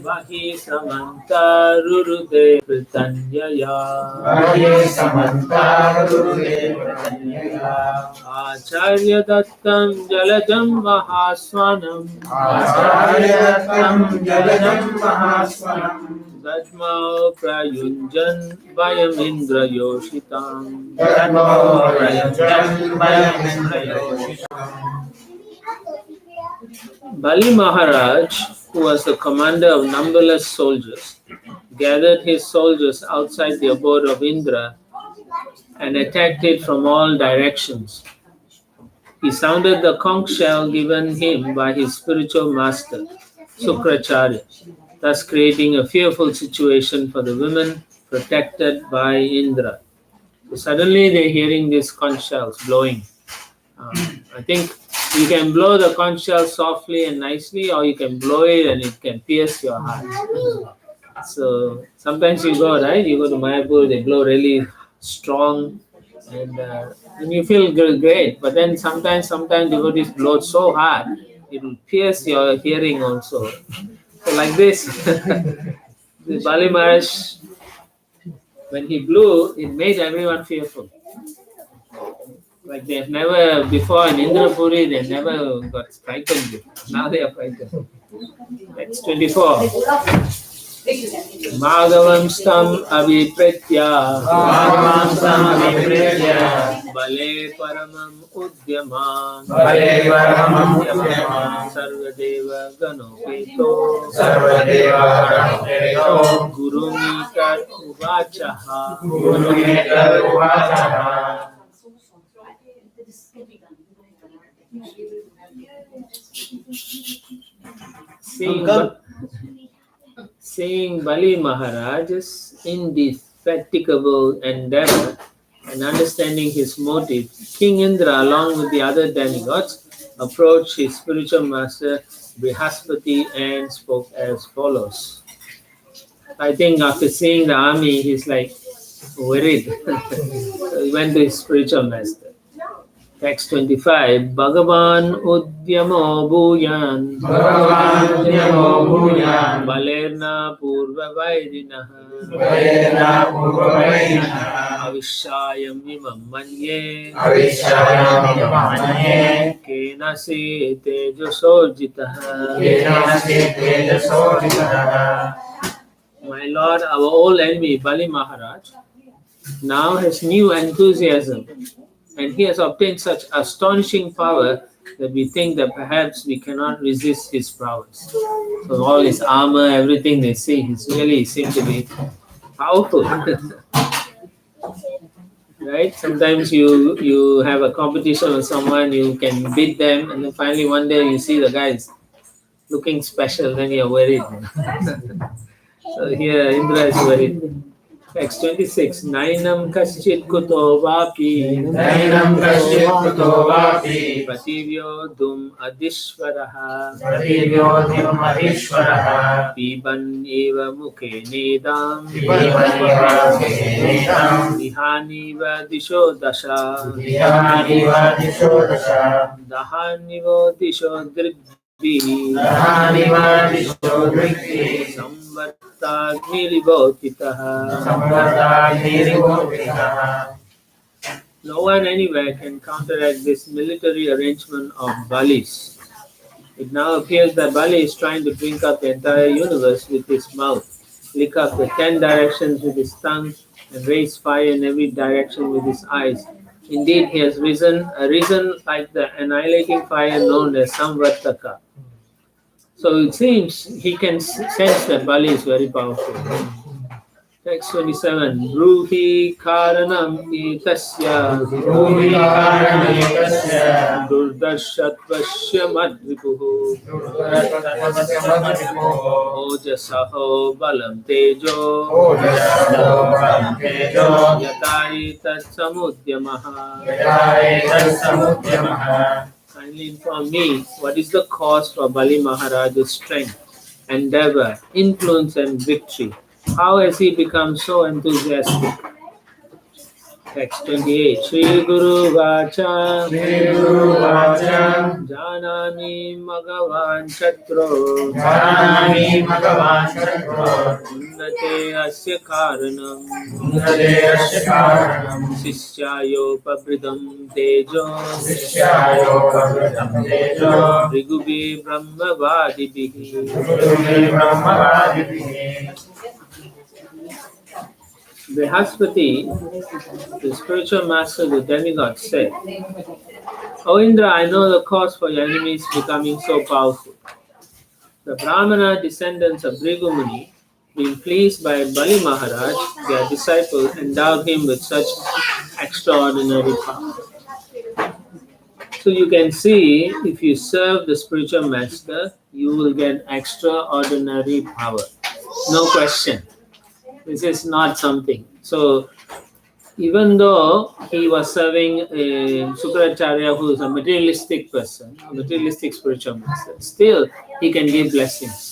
Vahi samantarurude pritanyaya Acharya dattam jalajam mahaswanam Dadmao prayunjan vayam indra yoshitam Bali Maharaj, who was the commander of numberless soldiers, gathered his soldiers outside the abode of Indra and attacked it from all directions. He sounded the conch shell given him by his spiritual master, Sukracharya, thus creating a fearful situation for the women protected by Indra. So suddenly they're hearing these conch shells blowing. I think you can blow the conch shell softly and nicely, or you can blow it and it can pierce your heart. So sometimes you go, right? You go to Mayapur, they blow really strong, and you feel great. But then sometimes devotees blow so hard, it will pierce your hearing also. So like this, the Bali Maharaj, when he blew, it made everyone fearful. Like they've never before in Indrapuri, they never got frightened. Now they are frightened. Next 24. Madhavam stam avipretya Bale paramam udyamam Sarvadeva ganopeto Gurumita uvachaha Seeing Bali Maharaj's indefatigable endeavor and understanding his motive, King Indra, along with the other demigods, approached his spiritual master Brihaspati and spoke as follows. I think after seeing the army, he's like worried. So he went to his spiritual master. Text 25. Bhagavan Udyamo Bhuyan Balerna Purva Vairinaha Avishayam Imam Manye Kena Se Tejasojitaha. My Lord, our old enemy Bali Maharaj now has new enthusiasm, and he has obtained such astonishing power that we think that perhaps we cannot resist his prowess. So all his armor, everything they see, he really seems to be powerful. Right? Sometimes you have a competition with someone, you can beat them, and then finally one day you see the guy is looking special, then you're worried. So here Indra is worried. Text 26. Nainam kaschit kuto vapi Prativyodhum adishvaraha Piban eva mukhe nedam Dihaniva disho dasha Dahanivo disho dribhi No one anywhere can counteract this military arrangement of Bali's. It now appears that Bali is trying to drink up the entire universe with his mouth, lick up the 10 directions with his tongue, and raise fire in every direction with his eyes. Indeed, he has risen like the annihilating fire known as Samvartaka. So it seems he can sense that Bali is very powerful. Text 27. Bruhi karanam itasya Durdarshatvasya madripuhu Ojasaho balam tejo Yatai tatsamudyamaha. Kindly inform me, what is the cause for Bali Maharaj's strength, endeavor, influence and victory? How has he become so enthusiastic? Text 28. Shri Guru Vacha Shri Guru Vacha Janami Magavan Chatro Janami Bhagavan Shatro Unnate Asya Karanam Unnate Asya Karanam Sishyayo Pabridam Tejo Sishyayo Pavritam Tejo Rigubi Brahma Vadibihi. Guruvi Brahmavadivihi Brihaspati, the spiritual master of the demigod, said, O Indra, I know the cause for your enemies becoming so powerful. The Brahmana descendants of Bhrigu Muni, being pleased by Bali Maharaj, their disciple, endowed him with such extraordinary power. So you can see, if you serve the spiritual master, you will get extraordinary power. No question. This is not something. So even though he was serving Sukracharya, who is a materialistic person, a materialistic spiritual master, still he can give blessings.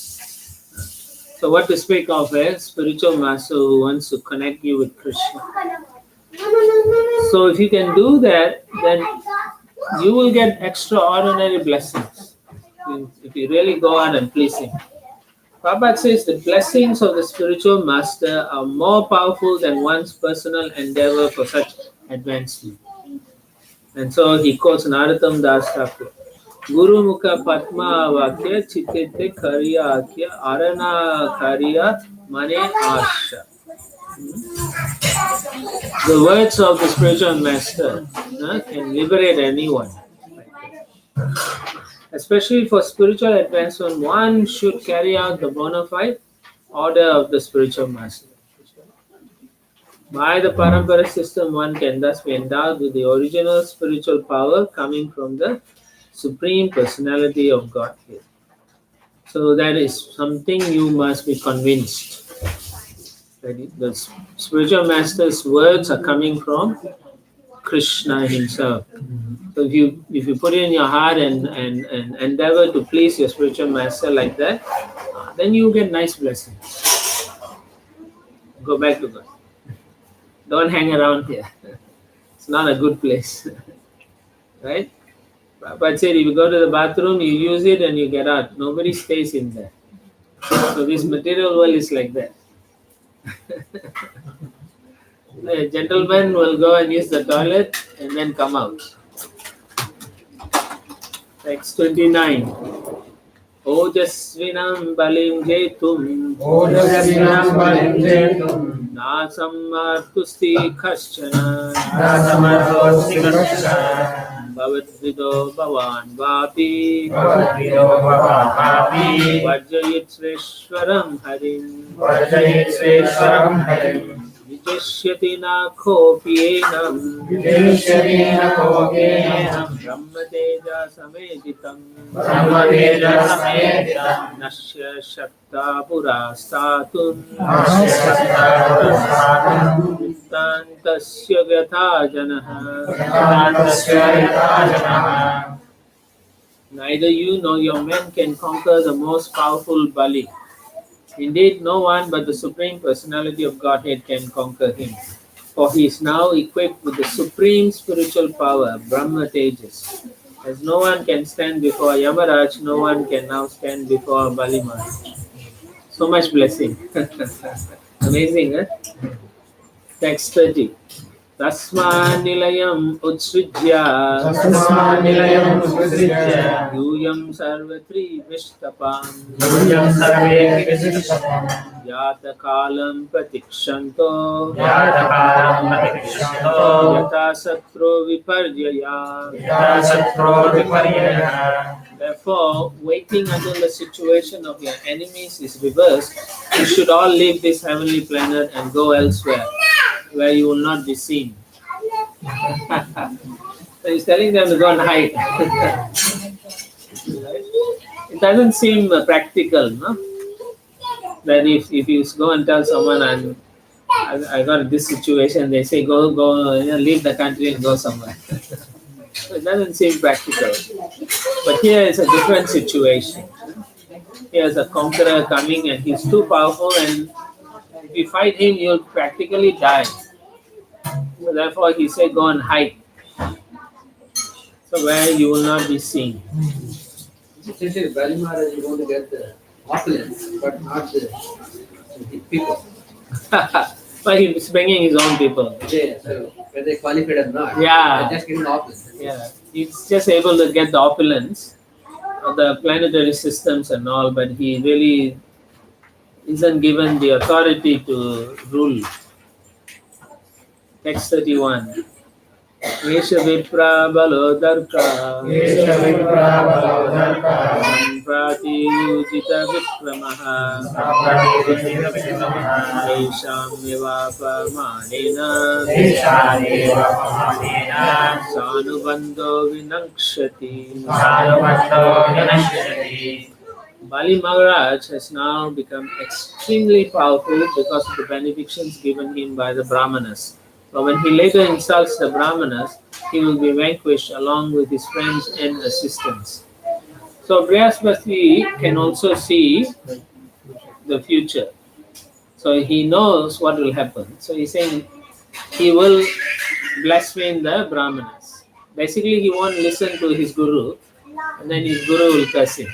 So what to speak of a spiritual master who wants to connect you with Krishna. So if you can do that, then you will get extraordinary blessings if you really go out and please him. Prabhupada says the blessings of the spiritual master are more powerful than one's personal endeavor for such advancement. And so he quotes Narottam Das Thakur. Guru Mukha Padma Vakya Chitete Karya Akya Arana Karya Mane Asha. The words of the spiritual master can liberate anyone. Especially for spiritual advancement, one should carry out the bona fide order of the spiritual master. By the Parampara system, one can thus be endowed with the original spiritual power coming from the Supreme Personality of Godhead. So that is something you must be convinced. That the spiritual master's words are coming from Krishna himself. So if you put it in your heart and endeavor to please your spiritual master like that, then you get nice blessings. Go back to God. Don't hang around here. It's not a good place. Right? But said if you go to the bathroom, you use it and you get out. Nobody stays in there. So this material world is like that. The gentleman will go and use the toilet and then come out. Text 29. Ojasvinam balim jetum Ojasvinam Balim Jetum nasamartusti kashchana Nasamartosti Krishna bhavadvido bhavan vapi Bhavadvido Bhavapapi vajayit sveshwaram harim Vajayit Sveshwaram Harim vijashyati na khopyenam Videsharina Kogenam brahmateja sameditam Brahmateja Samedita nashya shakta purastatun Asya Sattva Tantasya vyatha janaha. Tantasya Yatha Neither you nor your men can conquer the most powerful Bali. Indeed, no one but the Supreme Personality of Godhead can conquer him. For he is now equipped with the supreme spiritual power, Brahma Tejas. As no one can stand before Yamaraj, no one can now stand before Bali Maharaj. So much blessing. Amazing, huh? Text 30. Tasmanilayam utsrijya Tasmanilayam Sudhya Yuyam sarvatri vishtapam Yuyam Sarve Vishisapam Yata kalam pratikshanto Yatakaram Patikshanto Yata satro viparjaya. Yata Satro Viparyaya Therefore, waiting until the situation of your enemies is reversed, you should all leave this heavenly planet and go elsewhere, where you will not be seen. So he's telling them to go and hide. It doesn't seem practical, no? That if you go and tell someone, I got this situation, they say go leave the country and go somewhere. So it doesn't seem practical. But here is a different situation. Here's a conqueror coming and he's too powerful, and if you fight him, you'll practically die. So therefore he said, go and hide. So where you will not be seen. Essentially, Bali Maharaj is going to get the opulence, but not the people. But he's bringing his own people. Yeah, so whether they qualified or not, Yeah. they're just getting the opulence. Yeah, he's just able to get the opulence of the planetary systems and all, but he really isn't given the authority to rule. Text 31. Esha Vipra Balodarka Esha Vipra Balodarka Prati Ujita Vikramaha Sampradipajita Vikramaha Esham Vivapa Manina Eshaneva Pamadena Sanubandho Vinakshati. Sanubandho Vinashyati. Bali Maharaj has now become extremely powerful because of the benedictions given him by the Brahmanas. But when he later insults the Brahmanas, he will be vanquished along with his friends and assistants. So Brihaspati can also see the future. So he knows what will happen. So he's saying he will blaspheme the Brahmanas. Basically, he won't listen to his guru, and then his guru will curse him.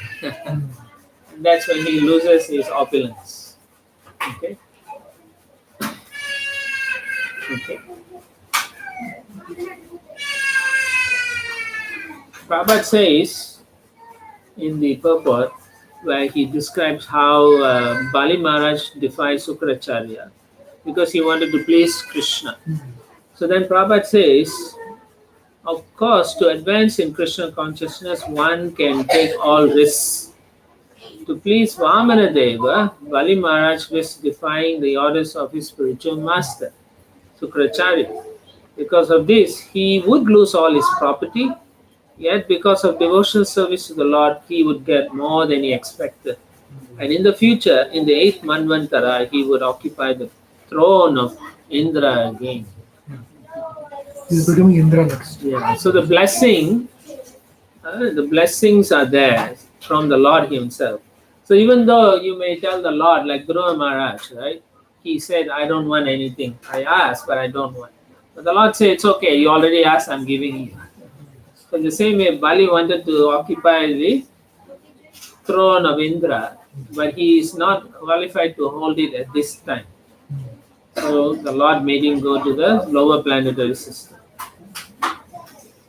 That's when he loses his opulence. Okay. Okay. Prabhupada says in the purport where he describes how Bali Maharaj defied Sukracharya because he wanted to please Krishna. So then Prabhupada says, of course, to advance in Krishna consciousness, one can take all risks. To please Vamana Deva, Bali Maharaj risked defying the orders of his spiritual master, Sukracharya. Because of this, he would lose all his property, yet because of devotional service to the Lord, he would get more than he expected. And in the future, in the 8th Manvantara, he would occupy the throne of Indra again. He's becoming Indra next. Yeah. So the blessings are there from the Lord Himself. So even though you may tell the Lord, like Dhruva Maharaj, right? He said, I don't want anything. I asked, but I don't want. But the Lord said, it's okay. You already asked, I'm giving you. So the same way, Bali wanted to occupy the throne of Indra, but he is not qualified to hold it at this time. So the Lord made him go to the lower planetary system.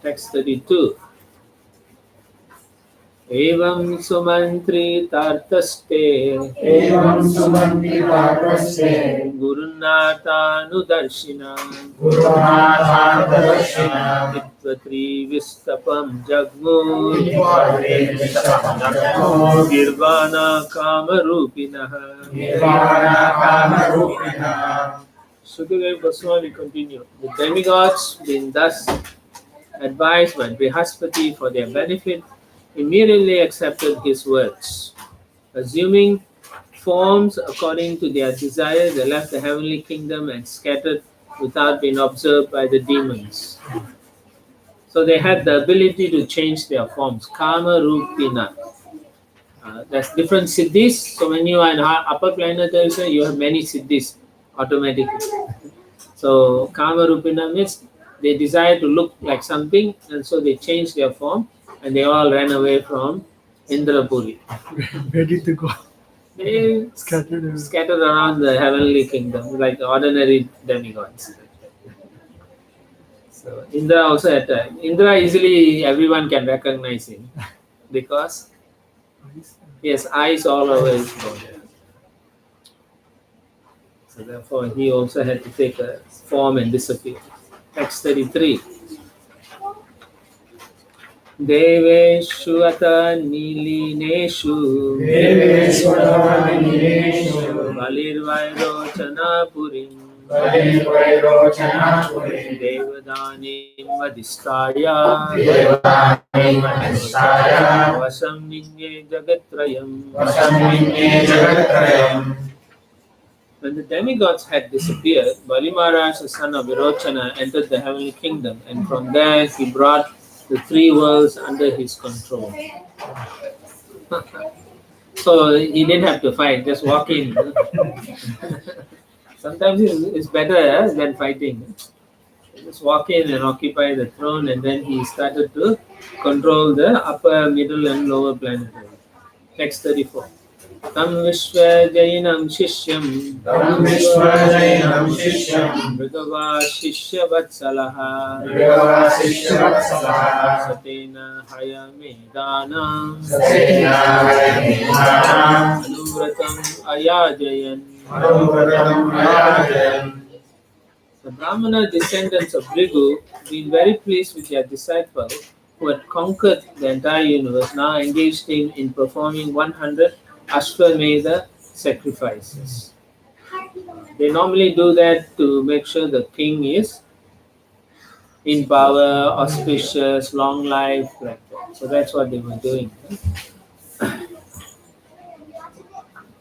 Text 32. Evam sumantri tartaste Evam Sumanti Parvaste Gurunata Nudarshina Gurunathantarashina Hitvatri Vistapam Jagmur Vipavre Visapamjagmo Girvana Kamarupinaha. Nirvana Kamarupina Sukadeva Goswami continued. The demigods, being thus advised by Brihaspati for their benefit, immediately accepted his words. Assuming forms according to their desire, they left the heavenly kingdom and scattered without being observed by the demons. So they had the ability to change their forms. Kama Rupina. There's different siddhis. So when you are in upper planetary, you have many siddhis automatically. So Kama Rupina means they desire to look like something, and so they change their form, and they all ran away from Indrapuri. Where did they go? They Scattered. scattered around the heavenly kingdom like ordinary demigods. So Indra also had Indra easily everyone can recognize him because he has eyes all over his body. So therefore he also had to take a form and disappear. Text 33. Deveshu ata nilineshu Deveswaravineshu Balirvairochana purim Valirvairochanapurim Devadanim vadistaya Devanimadistaya Vasam ninye jagatrayam. Vasamvinye Jagatrayam When the demigods had disappeared, Bali Maharaj, the son of Virochana, entered the heavenly kingdom, and from there he brought the 3 worlds under his control. So he didn't have to fight, just walk in. Sometimes it's better than fighting. just walk in and occupy the throne, and then he started to control the upper, middle, and lower planetary. Text 34. Tam Vishwa Jainam Shishyam Tam Vishwajainam Shishyam Bhagava Shishya Vatsalaha Brigava Sishyavatsalah Satena Hayamedanam Satena Vayamidhanam Anuvratam Ayajayan. Manuvratam Ayajayan. The Brahmana descendants of Bhrigu, being very pleased with their disciple who had conquered the entire universe, now engaged him in performing 100 Ashwamedha sacrifices. They normally do that to make sure the king is in power, auspicious, long life, like that. So that's what they were doing.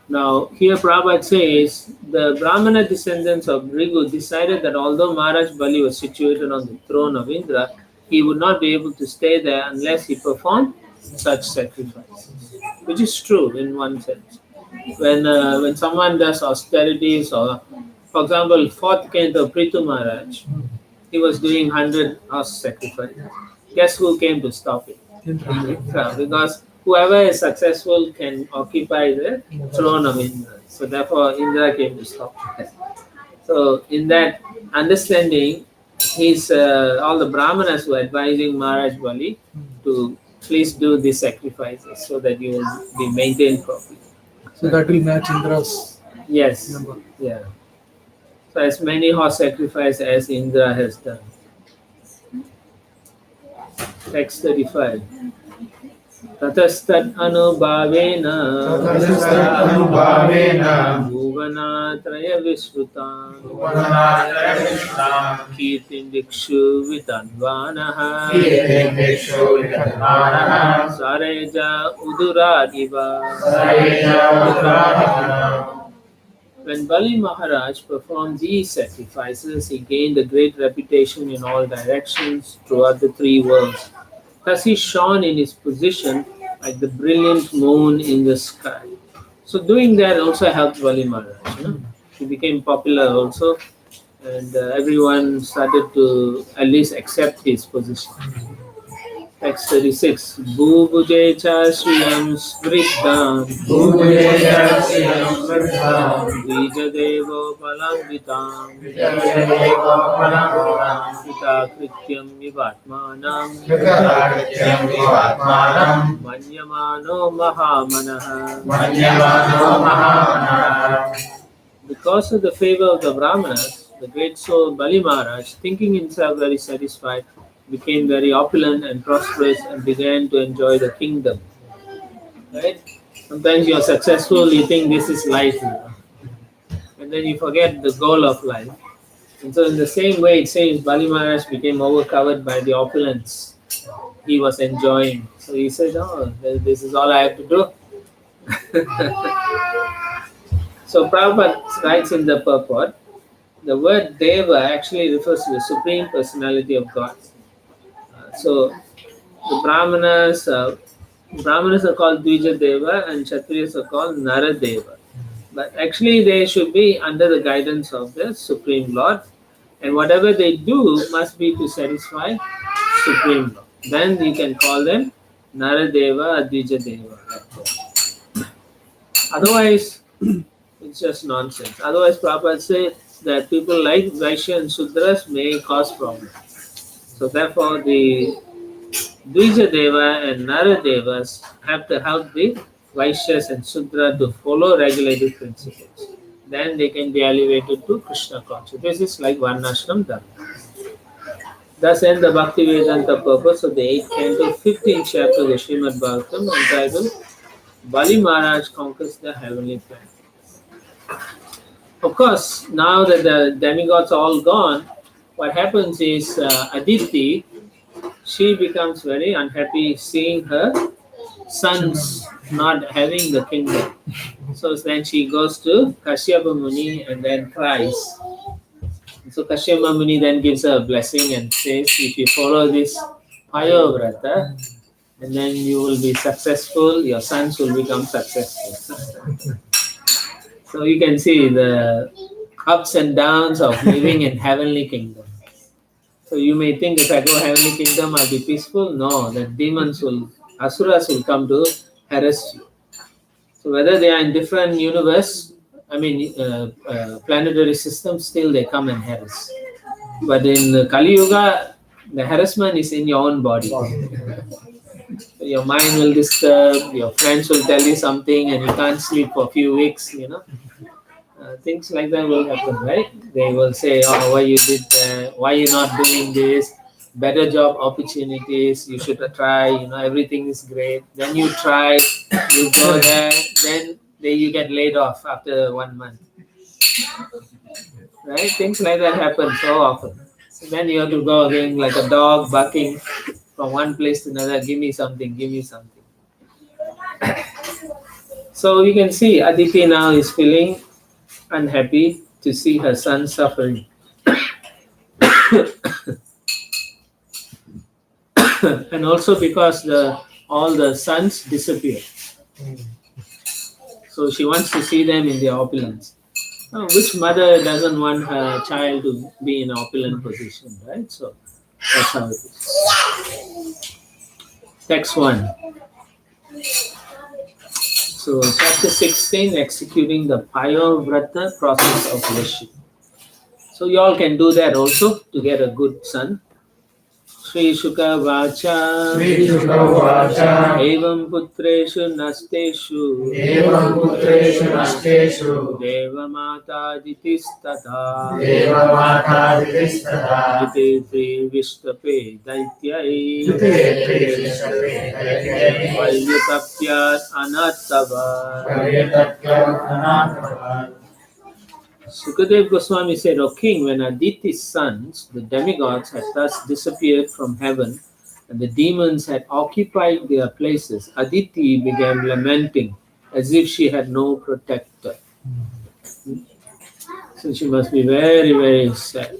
Now, here Prabhupada says the Brahmana descendants of Bhrigu decided that although Maharaj Bali was situated on the throne of Indra, he would not be able to stay there unless he performed such sacrifices, which is true in one sense. When someone does austerities, or for example, fourth canto Prithu Maharaj, he was doing 100 horse sacrifices. Guess who came to stop it? Indra, because whoever is successful can occupy the throne of Indra. So therefore, Indra came to stop it. So in that understanding, all the Brahmanas were advising Maharaj Bali to please do these sacrifices so that you will be maintained properly. So that will match Indra's Yes. number. Yeah. So as many horse sacrifice as Indra has done. Text 35. Tatastad anubhavena Tatastat anubhavena bhuvanatraya visrutam Bhuvanātraya kirtim dikshu vidanvanaha Kirtim Dikshu Vidhanvanaha sareja uduradiva. Sareja Udradhana. When Bali Maharaj performed these sacrifices, he gained a great reputation in all directions throughout the three worlds. Thus he shone in his position like the brilliant moon in the sky. So doing that also helped Bali Maharaj. He became popular also, and everyone started to at least accept his position. Text 36. Bhubuje cha shriyam smriddham Bhujaja Sriyam Vrdham Vijadevo palamvitam Vijayadevo Palamvitam Pita krityam vivatmanam Vikarakyam Vivatmanam Manyamano mahamanaha. Manyamano Mahamanaha. Because of the favor of the Brahmanas, the great soul Bali Maharaj, thinking himself very satisfied, became very opulent and prosperous and began to enjoy the kingdom. Right? Sometimes you are successful, you think this is life, and then you forget the goal of life. And so, in the same way, it says Bali Maharaj became overcovered by the opulence he was enjoying. So he said, "Oh, this is all I have to do." So Prabhupada writes in the purport, the word Deva actually refers to the Supreme Personality of God. So the Brahmanas are called Dvija Deva and Kshatriyas are called Nara Deva. But actually they should be under the guidance of the Supreme Lord, and whatever they do must be to satisfy Supreme Lord. Then you can call them Nara Deva or Dvija Deva. Otherwise, it's just nonsense. Otherwise, Prabhupada says that people like Vaishya and Sudras may cause problems. So therefore, the Dvija Deva and Nara Devas have to help the Vaishyas and Sudra to follow regulative principles. Then they can be elevated to Krishna consciousness. This is like Varnashram Dharma. Thus end the Bhakti Vedanta purpose of the 8th canto, 15th chapter of the Srimad Bhagavatam, entitled Bali Maharaj Conquers the Heavenly Planet. Of course, now that the demigods are all gone, what happens is Aditi, she becomes very unhappy seeing her sons not having the kingdom. So then she goes to Kashyapa Muni and then cries. So Kashyapa Muni then gives her a blessing and says, if you follow this Payovrata, and then you will be successful, your sons will become successful. So you can see the ups and downs of living in heavenly kingdom. So you may think if I go heavenly kingdom, I'll be peaceful. No, the asuras will come to harass you. So whether they are in different planetary systems, still they come and harass. But in Kali Yuga, the harassment is in your own body. Your mind will disturb, your friends will tell you something and you can't sleep for a few weeks. Things like that will happen, right? They will say, oh, why you did that, why you not doing this, better job opportunities, you should try, everything is great. Then you try, you go there, then you get laid off after 1 month, right? Things like that happen so often. So then you have to go again like a dog barking from one place to another, give me something, give me something. So you can see Aditi now is feeling unhappy to see her son suffering. And also because all the sons disappear. So she wants to see them in their opulence. Now, which mother doesn't want her child to be in an opulent position, right? So that's how it is. Text 1. So chapter 16, executing the Payovrata process of worship. So you all can do that also to get a good son. Shri Shuka Vacha Sri Shukavacha Evam Putreshu Nasteshu Evam Putreshu Nasteshu Deva Mata Ditistata Deva Mata Vidistata Jititri Vishtape Daityai Jute Trishtape Daityai Valyutapyat Anattava. Varyatatya Anantava Sukadev Goswami said, O king, when Aditi's sons, the demigods, had thus disappeared from heaven and the demons had occupied their places, Aditi began lamenting as if she had no protector. So she must be very, very sad.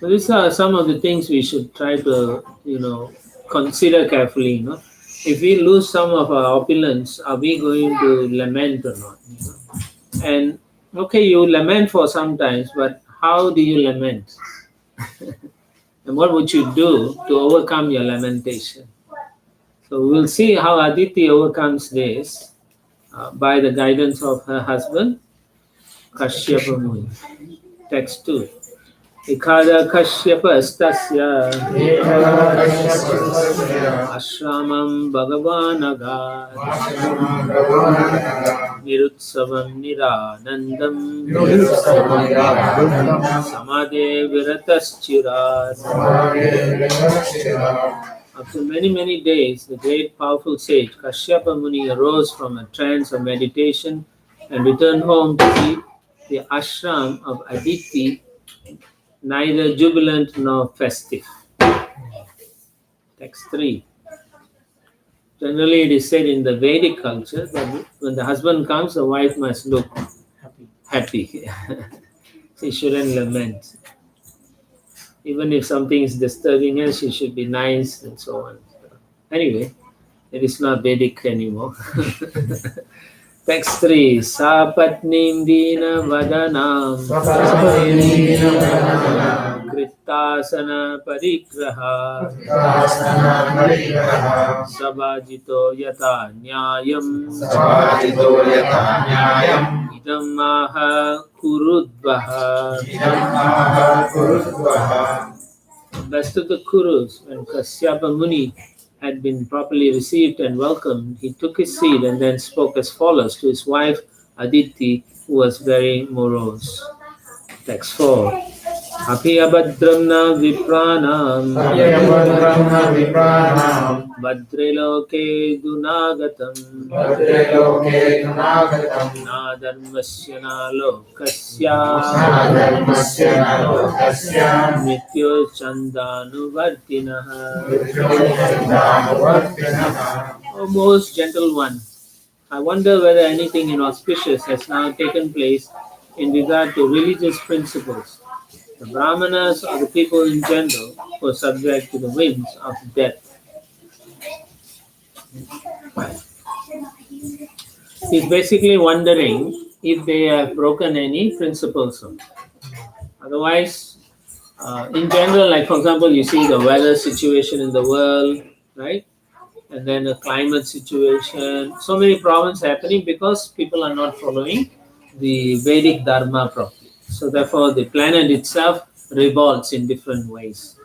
So these are some of the things we should try to, consider carefully. If we lose some of our opulence, are we going to lament or not? And okay, you lament for some times, but how do you lament? And what would you do to overcome your lamentation? So we'll see how Aditi overcomes this by the guidance of her husband, Kashyapa Muni. Text 2. Ikada Kashyapa Stasya Ashramam Bhagavanaga Nirutsavam Niranandam Samade Virataschirat. After many, many days, the great powerful sage Kashyapa Muni arose from a trance of meditation and returned home to see the ashram of Aditi neither jubilant nor festive. Text 3. Generally, it is said in the Vedic culture that when the husband comes, the wife must look happy. She shouldn't lament. Even if something is disturbing her, she should be nice and so on. Anyway, it is not Vedic anymore. Text 3. Sapatnim dina vadanam Kritasana parigraha Sabajito yata nyayam idam maha kurudvaha. Best of the Kurus, when Kasyapa Muni had been properly received and welcomed, he took his seat and then spoke as follows to his wife Aditi, who was very morose. Text 4. Api abhadram na vipranam Badriloke dunagatam Na dharmasya na lokasya Nityo chandanuvartinaha. O most gentle one, I wonder whether anything inauspicious has now taken place in regard to religious principles. The Brahmanas or the people in general were subject to the winds of death. He's basically wondering if they have broken any principles. Otherwise, In general, like for example, you see the weather situation in the world, right? And then the climate situation. So many problems happening because people are not following the Vedic Dharma properly. So therefore, the planet itself revolves in different ways.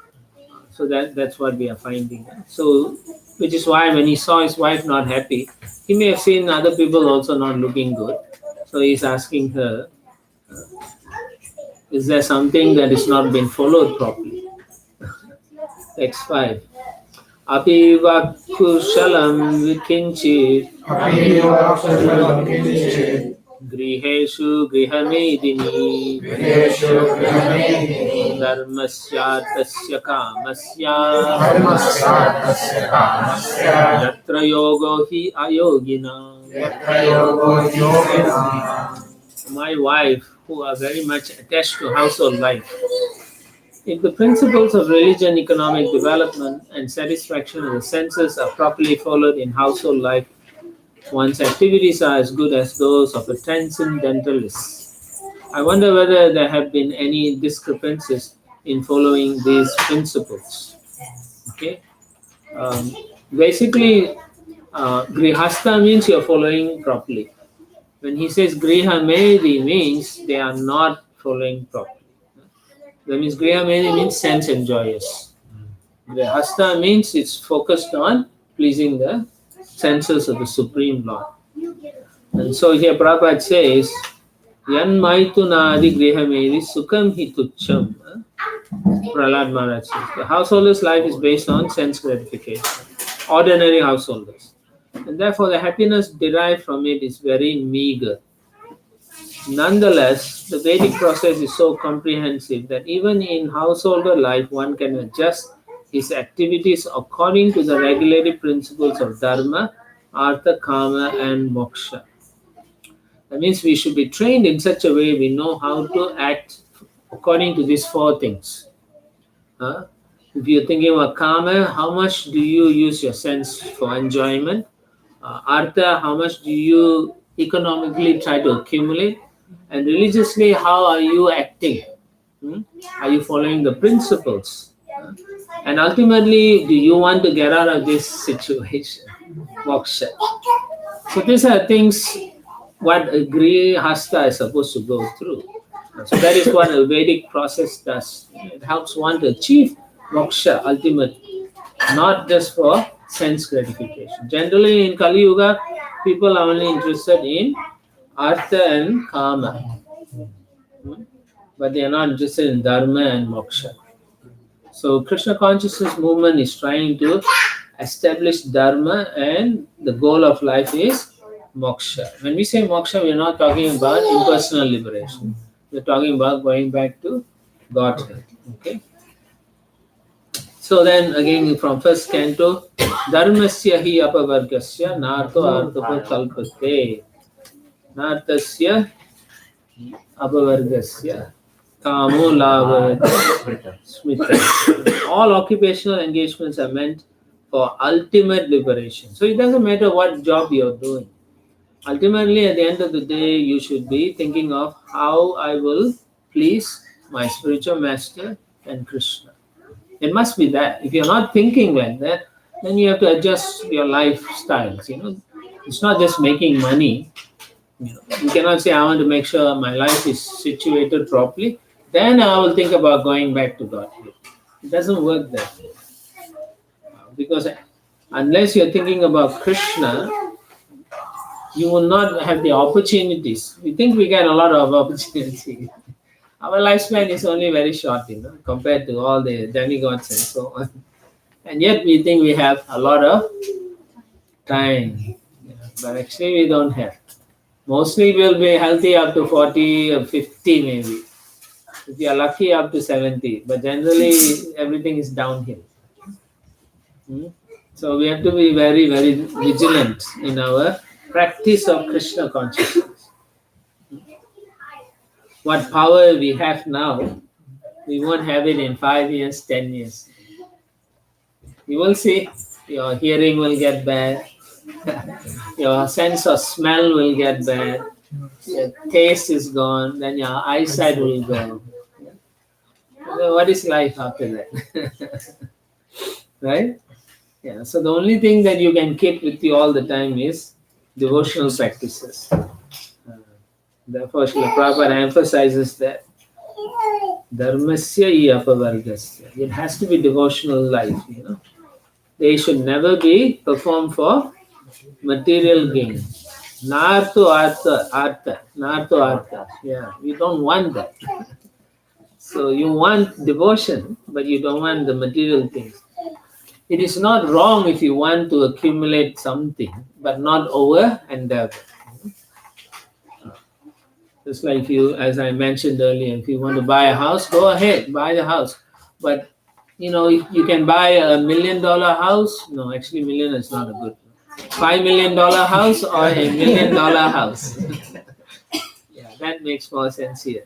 So that's what we are finding. So, which is why when he saw his wife not happy, he may have seen other people also not looking good. So he's asking her, is there something that is not been followed properly? Text 5. Api vakushalam vikinchit Apivakshalam kinchit griheshu grihamedini Viheshu Grihamedini dharmasya kamasya Dharmasya Kamasya yatra yogo hi ayogina. Yatra Yogo Yogina. My wife, who are very much attached to household life, if the principles of religion, economic development, and satisfaction of the senses are properly followed in household life, one's activities are as good as those of a transcendentalist. I wonder whether there have been any discrepancies in following these principles. Okay, um, basically, grihastha means you're following properly. When he says griha medi means they are not following properly. That means griha medi means sense enjoyers. Grihastha means it's focused on pleasing the senses of the Supreme Lord. And so here Prabhupada says, Yan maitunadi grihamedi sukham hi tucham. Prahlad Maharaj says, the householder's life is based on sense gratification, ordinary householders. And therefore the happiness derived from it is very meager. Nonetheless, the Vedic process is so comprehensive that even in householder life, one can adjust his activities according to the regulatory principles of Dharma, Artha, Kama, and Moksha. That means we should be trained in such a way we know how to act according to these four things. If you're thinking about Kama, how much do you use your sense for enjoyment? Artha, how much do you economically try to accumulate? And religiously, how are you acting? Are you following the principles? And ultimately, do you want to get out of this situation? Moksha. So these are things what a Grihastha is supposed to go through. So that is what a Vedic process does. It helps one to achieve moksha ultimately, not just for sense gratification. Generally in Kali Yuga, people are only interested in Artha and Kama, but they are not interested in Dharma and Moksha. So Krishna consciousness movement is trying to establish Dharma, and the goal of life is Moksha. When we say Moksha, we are not talking about impersonal liberation. We are talking about going back to Godhead. Okay. So then again from first canto, Dharmasya hi apavargasya narto artapa kalpate. Nartasya apavargasya kamo lava smita. All occupational engagements are meant for ultimate liberation. So it doesn't matter what job you're doing. Ultimately, at the end of the day, you should be thinking of how I will please my spiritual master and Krishna. It must be that. If you're not thinking like that, then you have to adjust your lifestyles. It's not just making money. You cannot say I want to make sure my life is situated properly. Then I will think about going back to God. It doesn't work that way. Because unless you're thinking about Krishna, you will not have the opportunities. We think we get a lot of opportunity. Our lifespan is only very short, compared to all the demigods and so on. And yet we think we have a lot of time. But actually we don't have. Mostly we'll be healthy up to 40 or 50 maybe. If you are lucky up to 70. But generally everything is downhill. So we have to be very, very vigilant in our practice of Krishna consciousness. What power we have now, we won't have it in 5 years, 10 years. You will see your hearing will get bad, your sense of smell will get bad, your taste is gone, then your eyesight will go. what is life after that? Right? Yeah. So the only thing that you can keep with you all the time is devotional practices. Therefore, Srila Prabhupada emphasizes that dharmasya hi apavargasya. It has to be devotional life, They should never be performed for material gain. Nartho artha. Yeah, we don't want that. So you want devotion, but you don't want the material things. It is not wrong if you want to accumulate something, but not over endeavor. Just like you, as I mentioned earlier, if you want to buy a house, go ahead, buy the house. But you can buy $1 million house. No, actually, million is not a good. $5 million house or $1 million house. Yeah, that makes more sense here.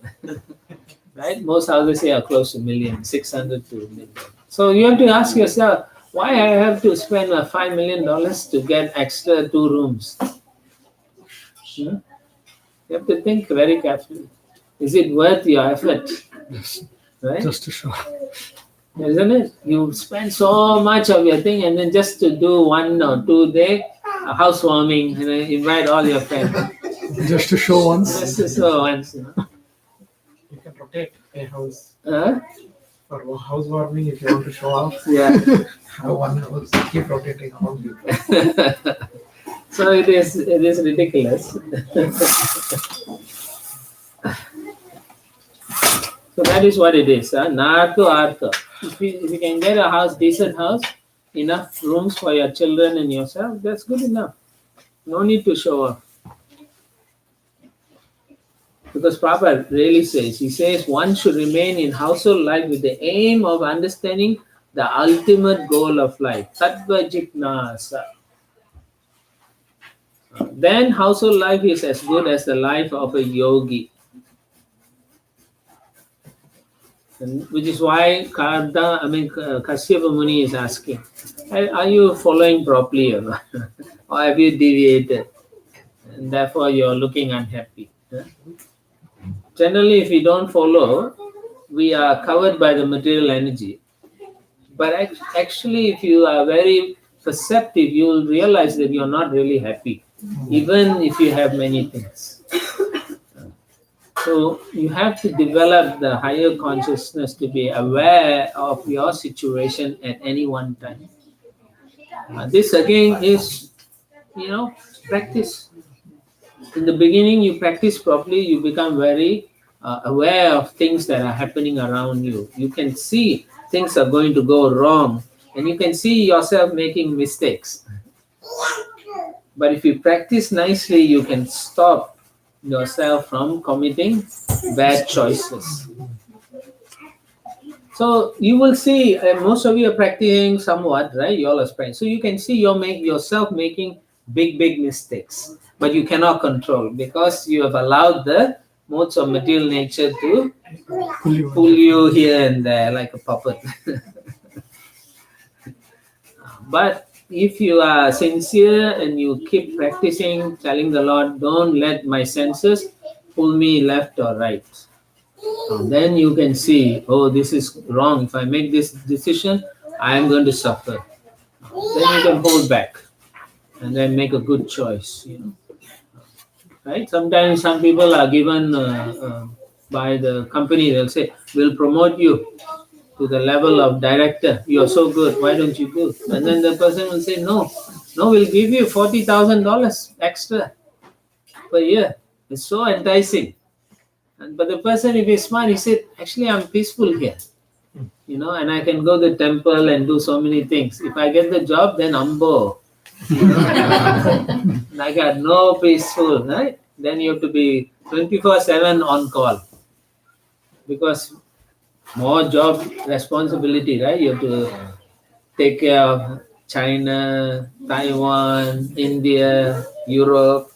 Right? Most houses here are close to million, 600 to million. So you have to ask yourself, why I have to spend $5 million to get extra 2 rooms? Hmm? You have to think very carefully. Is it worth your effort? Right? Just to show. Isn't it? You spend so much of your thing and then just to do 1 or 2 day housewarming and invite all your friends. Just to show once. Just to show once. You can rotate a house. Huh? For housewarming, if you want to show off, Yeah. have one house, keep rotating around you. So it is ridiculous. So that is what it is. Nartho artha. If you can get a house, decent house, enough rooms for your children and yourself, that's good enough. No need to show off. Because Prabhupada really says, he says one should remain in household life with the aim of understanding the ultimate goal of life. Tattva jitnasa. Then household life is as good as the life of a yogi. And which is why Kashyapa Muni is asking, are you following properly or not? Or have you deviated? And therefore you are looking unhappy. Generally, if we don't follow, we are covered by the material energy. But actually, if you are very perceptive, you will realize that you are not really happy, even if you have many things. So you have to develop the higher consciousness to be aware of your situation at any one time. This again is, practice. In the beginning, you practice properly, you become very aware of things that are happening around you. You can see things are going to go wrong, and you can see yourself making mistakes. But if you practice nicely, you can stop yourself from committing bad choices. So you will see, most of you are practicing somewhat, right? You all are practicing. So you can see yourself making big mistakes, but you cannot control because you have allowed the modes of material nature to pull you here and there like a puppet. But if you are sincere and you keep practicing, telling the Lord, don't let my senses pull me left or right. Then you can see, oh, this is wrong. If I make this decision, I am going to suffer. Then you can hold back and then make a good choice. Right? Sometimes some people are given by the company, they'll say, we'll promote you to the level of director. You're so good. Why don't you do? And then the person will say, no, we'll give you $40,000 extra per year. It's so enticing. But the person, if he's smart, he said, actually, I'm peaceful here. And I can go to the temple and do so many things. If I get the job, then Ambo. I got no peaceful, right? Then you have to be 24/7 on call. Because more job responsibility, right? You have to take care of China, Taiwan, India, Europe,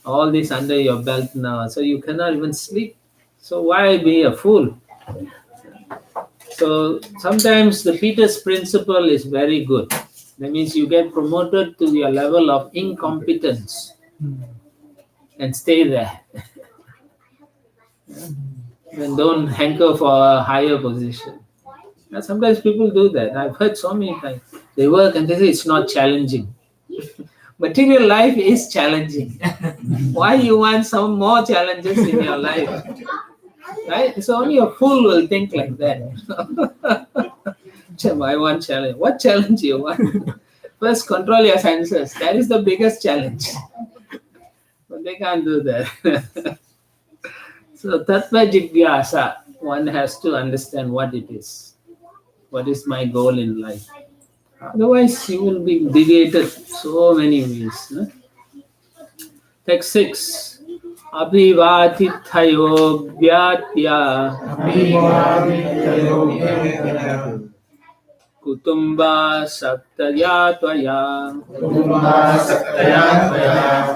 all this under your belt now. So you cannot even sleep. So why be a fool? So sometimes the Peter's principle is very good. That means you get promoted to your level of incompetence and stay there. and don't hanker for a higher position. And sometimes people do that. I've heard so many times. They work and they say it's not challenging. Material life is challenging. Why you want some more challenges in your life? Right? So only a fool will think like that. I want challenge. What challenge you want? First, control your senses. That is the biggest challenge. But they can't do that. So tattva jigyasa, one has to understand what it is. What is my goal in life? Otherwise, you will be deviated so many ways. No? Text 6. Abhivatithayo vyatya kutumba saktaya tvaya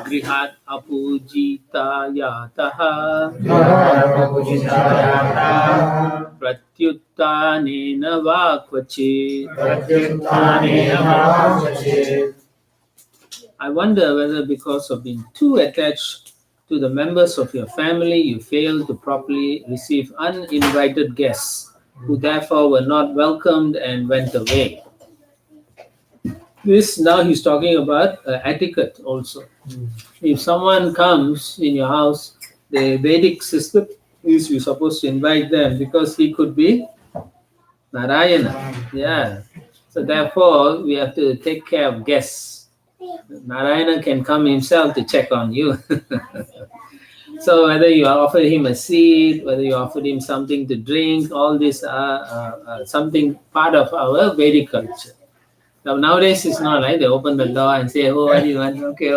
grihat apujita yataha pratyuttanena vakvachit. I wonder whether because of being too attached to the members of your family, you fail to properly receive uninvited guests who therefore were not welcomed and went away. This now he's talking about etiquette also. If someone comes in your house, the Vedic system is you're supposed to invite them because he could be Narayana. Yeah. So therefore, we have to take care of guests. Narayana can come himself to check on you. So whether you offer him a seat, whether you offer him something to drink, all this are something part of our Vedic culture. Now nowadays it's not like they open the door and say, "Oh, what do you want?" Okay.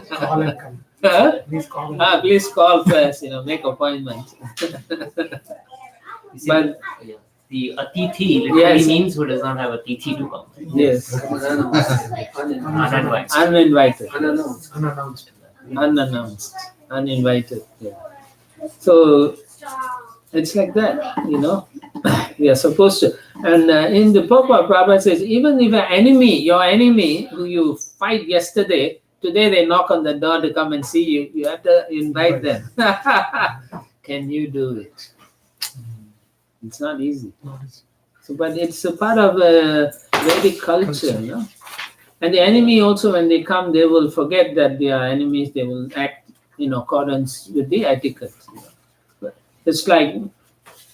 Call and come. Huh? Please call. Please call first. Make appointment. You see, But yeah, the atithi literally Yes. means who does not have a tithi to come. yes, Uninvited. uninvited, Unannounced. unannounced, uninvited. Yeah. So it's like that. We are supposed to. And in the Prabhupada says, even if your enemy who you fight yesterday, today they knock on the door to come and see you, you have to invite them. Can you do it? It's not easy. So, but it's a part of Vedic culture, And the enemy also, when they come, they will forget that they are enemies. They will act in accordance with the etiquette. It's like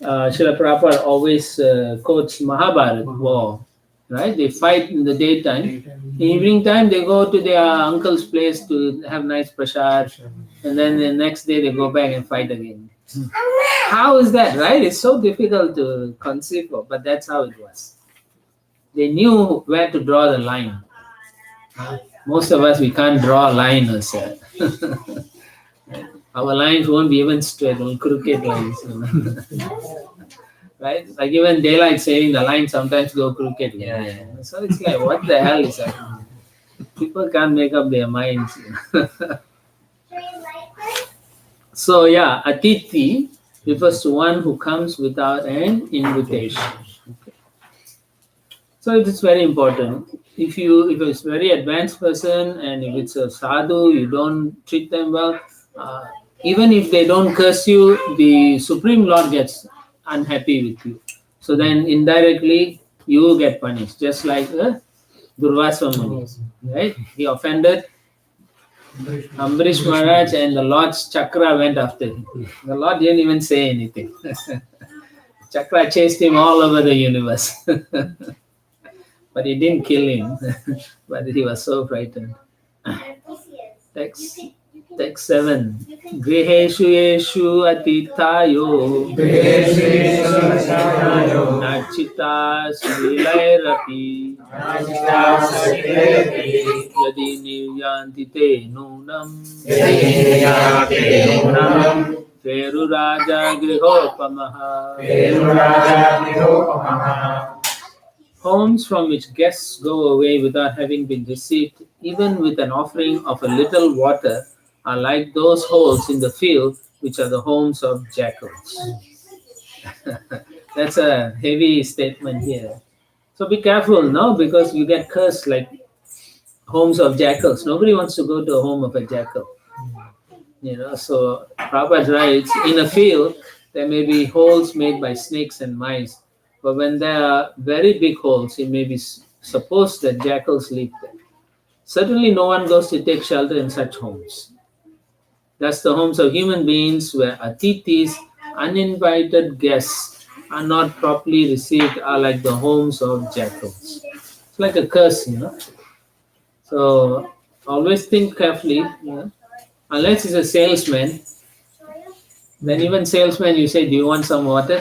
Srila Prabhupada always quotes Mahabharata war, right? They fight in the daytime. In evening time, they go to their uncle's place to have nice prasad, and then the next day they go back and fight again. How is that, right? It's so difficult to conceive of, but that's how it was. They knew where to draw the line. Most of us, we can't draw a line ourselves. Our lines won't be even straight, only crooked lines. Right? Like even daylight saving, the lines sometimes go crooked. Yeah. So it's like, what the hell is happening? People can't make up their minds. So yeah, atithi refers to one who comes without an invitation. Okay. So it is very important. If it's a very advanced person and if it's a sadhu, you don't treat them well. Even if they don't curse you, the Supreme Lord gets unhappy with you. So then indirectly you get punished, just like Durvasa Muni, right? He offended Ambarish Maharaj and the Lord's chakra went after him. The Lord didn't even say anything. Chakra chased him all over the universe. But he didn't kill him. But he was so frightened. Text 7. Griheshu yeshu atitayo nachita srilairapi yadi nivyanti te nunam Veru raja grihopamaha. Homes from which guests go away without having been received, even with an offering of a little water, are like those holes in the field which are the homes of jackals. That's a heavy statement here. So be careful, no? Because you get cursed like homes of jackals. Nobody wants to go to a home of a jackal. So Prabhupada writes, in a field, there may be holes made by snakes and mice, but when there are very big holes, it may be supposed that jackals live there. Certainly, no one goes to take shelter in such homes. Thus, the homes of human beings where atitis, uninvited guests, are not properly received are like the homes of jackals. It's like a curse. So, always think carefully. Unless he's a salesman, then even salesman, you say, "Do you want some water?"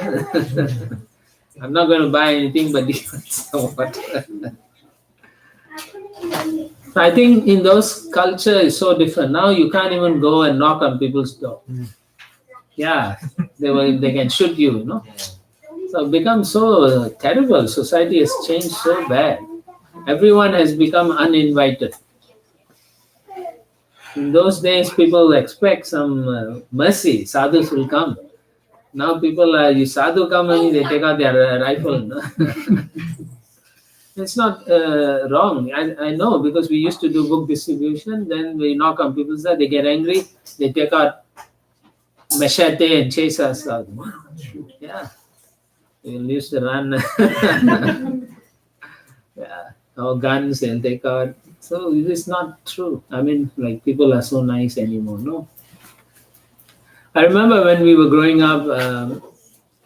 I'm not going to buy anything, but do you want some water? So I think in those culture is so different. Now you can't even go and knock on people's door. Yeah, they can shoot you. So it becomes so terrible. Society has changed so bad. Everyone has become uninvited. In those days, people expect some mercy. Sadhus will come. Now people you sadhu come and they take out their rifle. No? It's not wrong. I know because we used to do book distribution. Then we knock on people's door. They get angry. They take out machete and chase us out. Yeah, we used to run. Yeah, or guns they'll take out. So it is not true. I mean, like people are so nice anymore. No. I remember when we were growing up,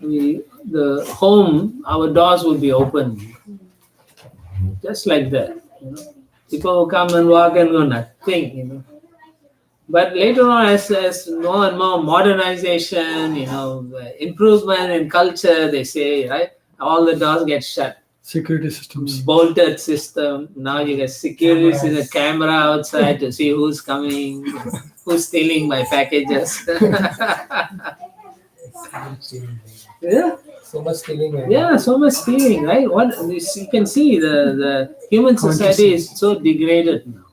the home, our doors would be open, just like that. People will come and walk and go nothing. But later on, as more and more modernization, improvement in culture, they say, right, all the doors get shut. Security systems. Bolted system. Now you get security in a camera outside to see who's coming, who's stealing my packages. Yeah. So much stealing. Yeah, so much stealing, right? You can see the human society is so degraded now.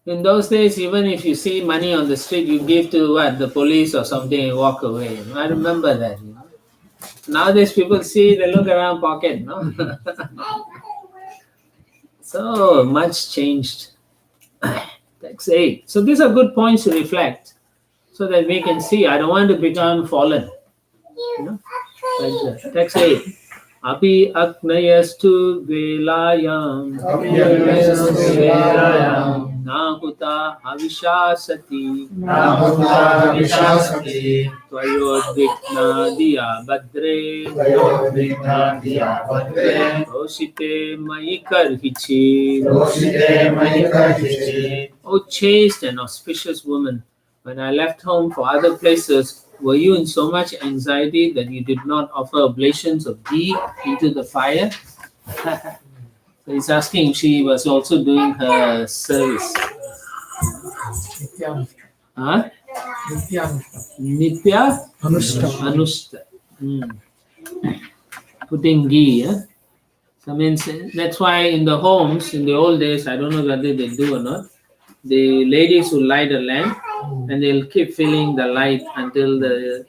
In those days, even if you see money on the street, you give to the police or something and walk away. I remember that. Nowadays, people see, they look around pocket. No, so much changed. Text 8. So these are good points to reflect, so that we can see. I don't want to become fallen. Like that. Text 8. Api aknayastu velayam nahuta avishasati tvayodvikna diya badre roshite mai karhichi. O chaste and auspicious woman, when I left home for other places, were you in so much anxiety that you did not offer oblations of ghee into the fire? So he's asking if she was also doing her service. Huh? Nitya Anushta. Putting ghee. So means that's why in the homes, in the old days, I don't know whether they do or not, the ladies will light a lamp and they'll keep filling the light until the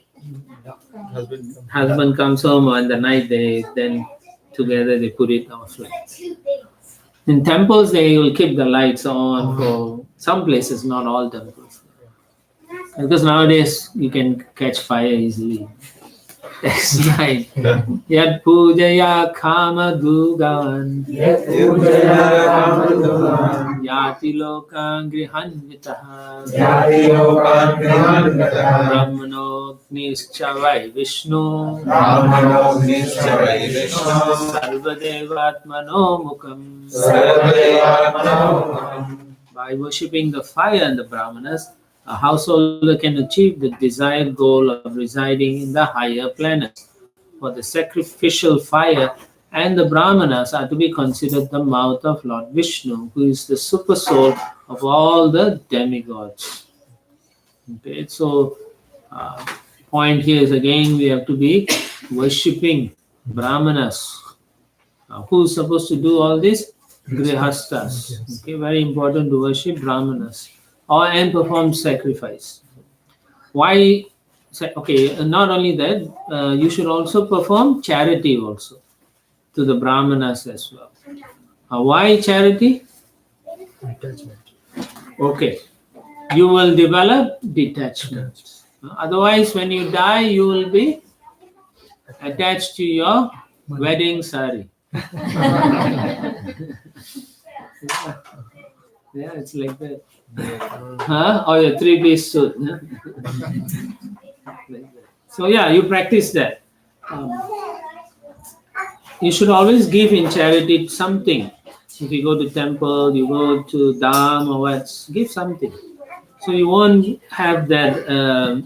husband comes home, or in the night then together they put it off. In temples, they will keep the lights on for some places, not all temples. Because nowadays you can catch fire easily. That's right. Yad pujaya kama dugan yati lokan grihanyataha brahmano nischavai vishnu sarvadevatmano mukam. By worshipping the fire and the brahmanas, a householder can achieve the desired goal of residing in the higher planets. For the sacrificial fire and the brahmanas are to be considered the mouth of Lord Vishnu, who is the super soul of all the demigods. Okay, so point here is again we have to be worshipping brahmanas. Who's supposed to do all this? Grihastas. Okay, very important to worship brahmanas and perform sacrifice. Why? Okay, not only that, you should also perform charity also to the brahmanas as well. Why charity? Okay. you will develop detachment. Otherwise, when you die, you will be attached to your wedding sari. Yeah, it's like that. Or your three-piece suit. Like that. So yeah, you practice that. You should always give in charity something. If you go to temple, you go to dham or what, give something. So you won't have that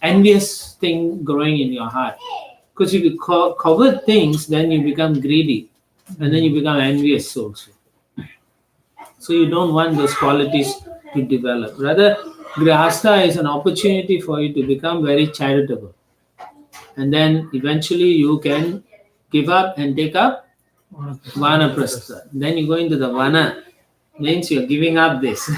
envious thing growing in your heart. Because if you covet things, then you become greedy, and then you become envious also. So you don't want those qualities to develop. Rather, grihastha is an opportunity for you to become very charitable. And then eventually you can give up and take up vanaprastha. Then you go into the vana, means you're giving up this.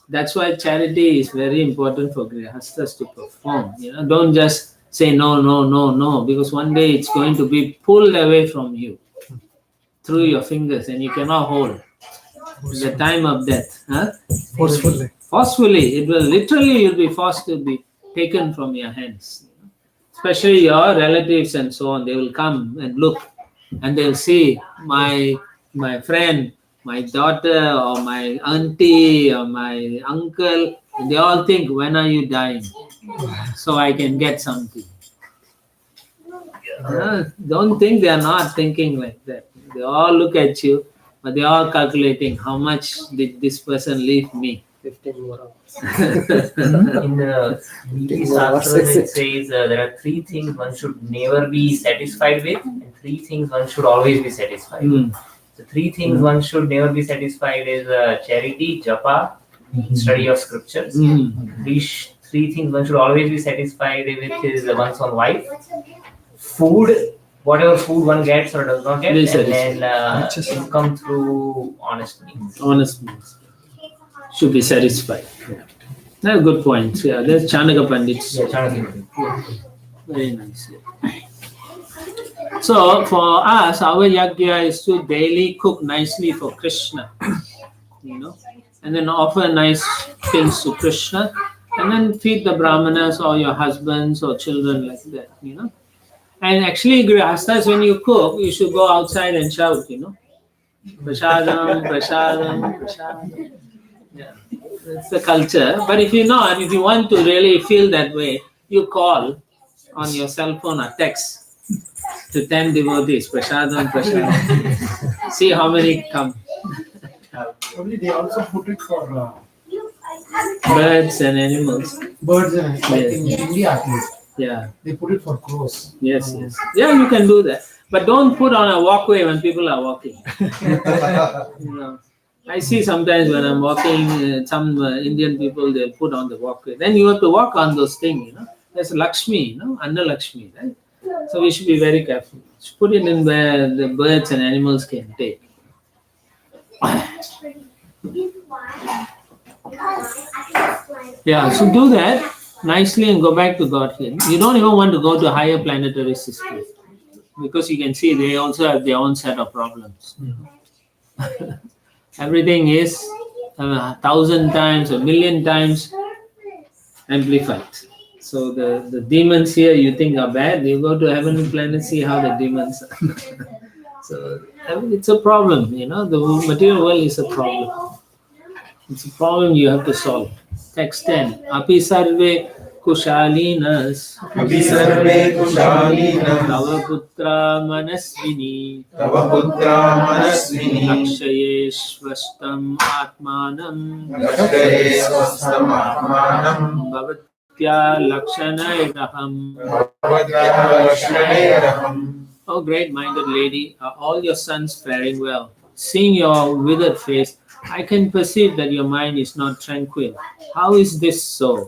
That's why charity is very important for grihasthas to perform. Don't just say no, no, no, no, because one day it's going to be pulled away from you through your fingers and you cannot hold. The time of death. Forcefully. It will literally, you'll be forced to be taken from your hands. Especially your relatives and so on. They will come and look and they'll see my friend, my daughter or my auntie or my uncle. And they all think, when are you dying? So I can get something. Don't think they are not thinking like that. They all look at you, but they are calculating how much did this person leave me. 15 more hours. In the Shastra, it says there are three things one should never be satisfied with, and three things one should always be satisfied with. The three things one should never be satisfied is charity, japa, study of scriptures. Three things one should always be satisfied with is one's own wife, food, whatever food one gets or does not get, and then income through honest means. Honest means. Should be satisfied. Yeah. That's a good point. Yeah, there's Chanaka Pandit. Yeah, Chanakya. Very nice. Yeah. So for us, our yajna is to daily cook nicely for Krishna, and then offer nice things to Krishna, and then feed the brahmanas or your husbands or children like that, And actually, grihasthas, when you cook, you should go outside and shout, prasadam, prasadam, prasadam. Yeah, that's the culture. But if you want to really feel that way, you call on your cell phone or text to 10 devotees, prasadam, prasadam. See how many come. Probably they also put it for Birds and animals. birds and like in India at least. Yeah. They put it for crows. Yes. Yeah, you can do that. But don't put on a walkway when people are walking. I see sometimes when I'm walking, some Indian people, they'll put on the walkway. Then you have to walk on those things, There's Lakshmi, Anna Lakshmi, right? So we should be very careful. Put it in where the birds and animals can take. Yeah, so do that nicely and go back to Godhead. You don't even want to go to higher planetary systems because you can see they also have their own set of problems. Everything is 1,000 times, 1,000,000 times amplified. So the demons here you think are bad, you go to heavenly planet, see how the demons are. So it's a problem, the material world is a problem. It's a problem you have to solve. Text 10. Api sarve kushalinas. Api sarve kushalinas. Tava putra manasvini. Tava putra manasvini. Lakshaye swastam atmanam. Lakshaye swastam atmanam. Bhavatya lakshanayaraham. Bhavatya lakshanayaraham. Oh, great-minded lady, are all your sons faring well? Seeing your withered face, I can perceive that your mind is not tranquil. How is this so?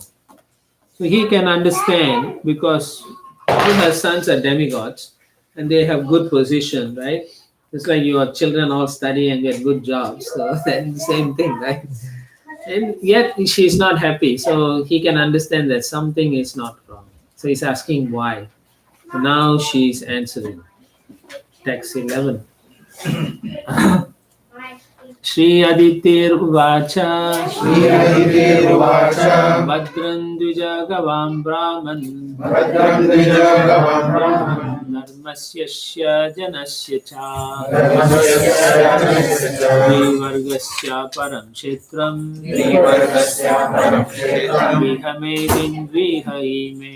So he can understand because all her sons are demigods and they have good position, right? It's like your children all study and get good jobs. So that's the same thing, right? And yet she's not happy. So he can understand that something is not wrong. So he's asking why. So now she's answering. Text 11. Shri Aditir Uvacha Shri Aditya Bhadran Dvija Gavam Brahman Bhadram Dvijagavam Brahman Dharmasya Shya Janasya Cha Dharmasya Vivargasya Param Kshetram Vivargasya Param Kshetram Vihamedin Vihaime.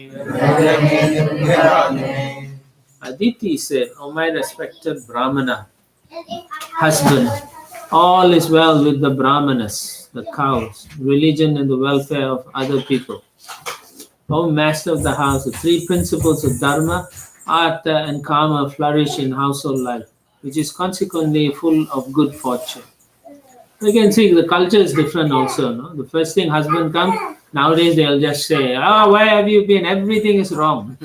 Vihamedin Aditi said, O my respected Brahmana husband, all is well with the Brahmanas, the cows, religion and the welfare of other people. O master of the house, the three principles of Dharma, Artha and Kama flourish in household life, which is consequently full of good fortune. You can see the culture is different also. No? The first thing husband comes, nowadays they'll just say, where have you been? Everything is wrong.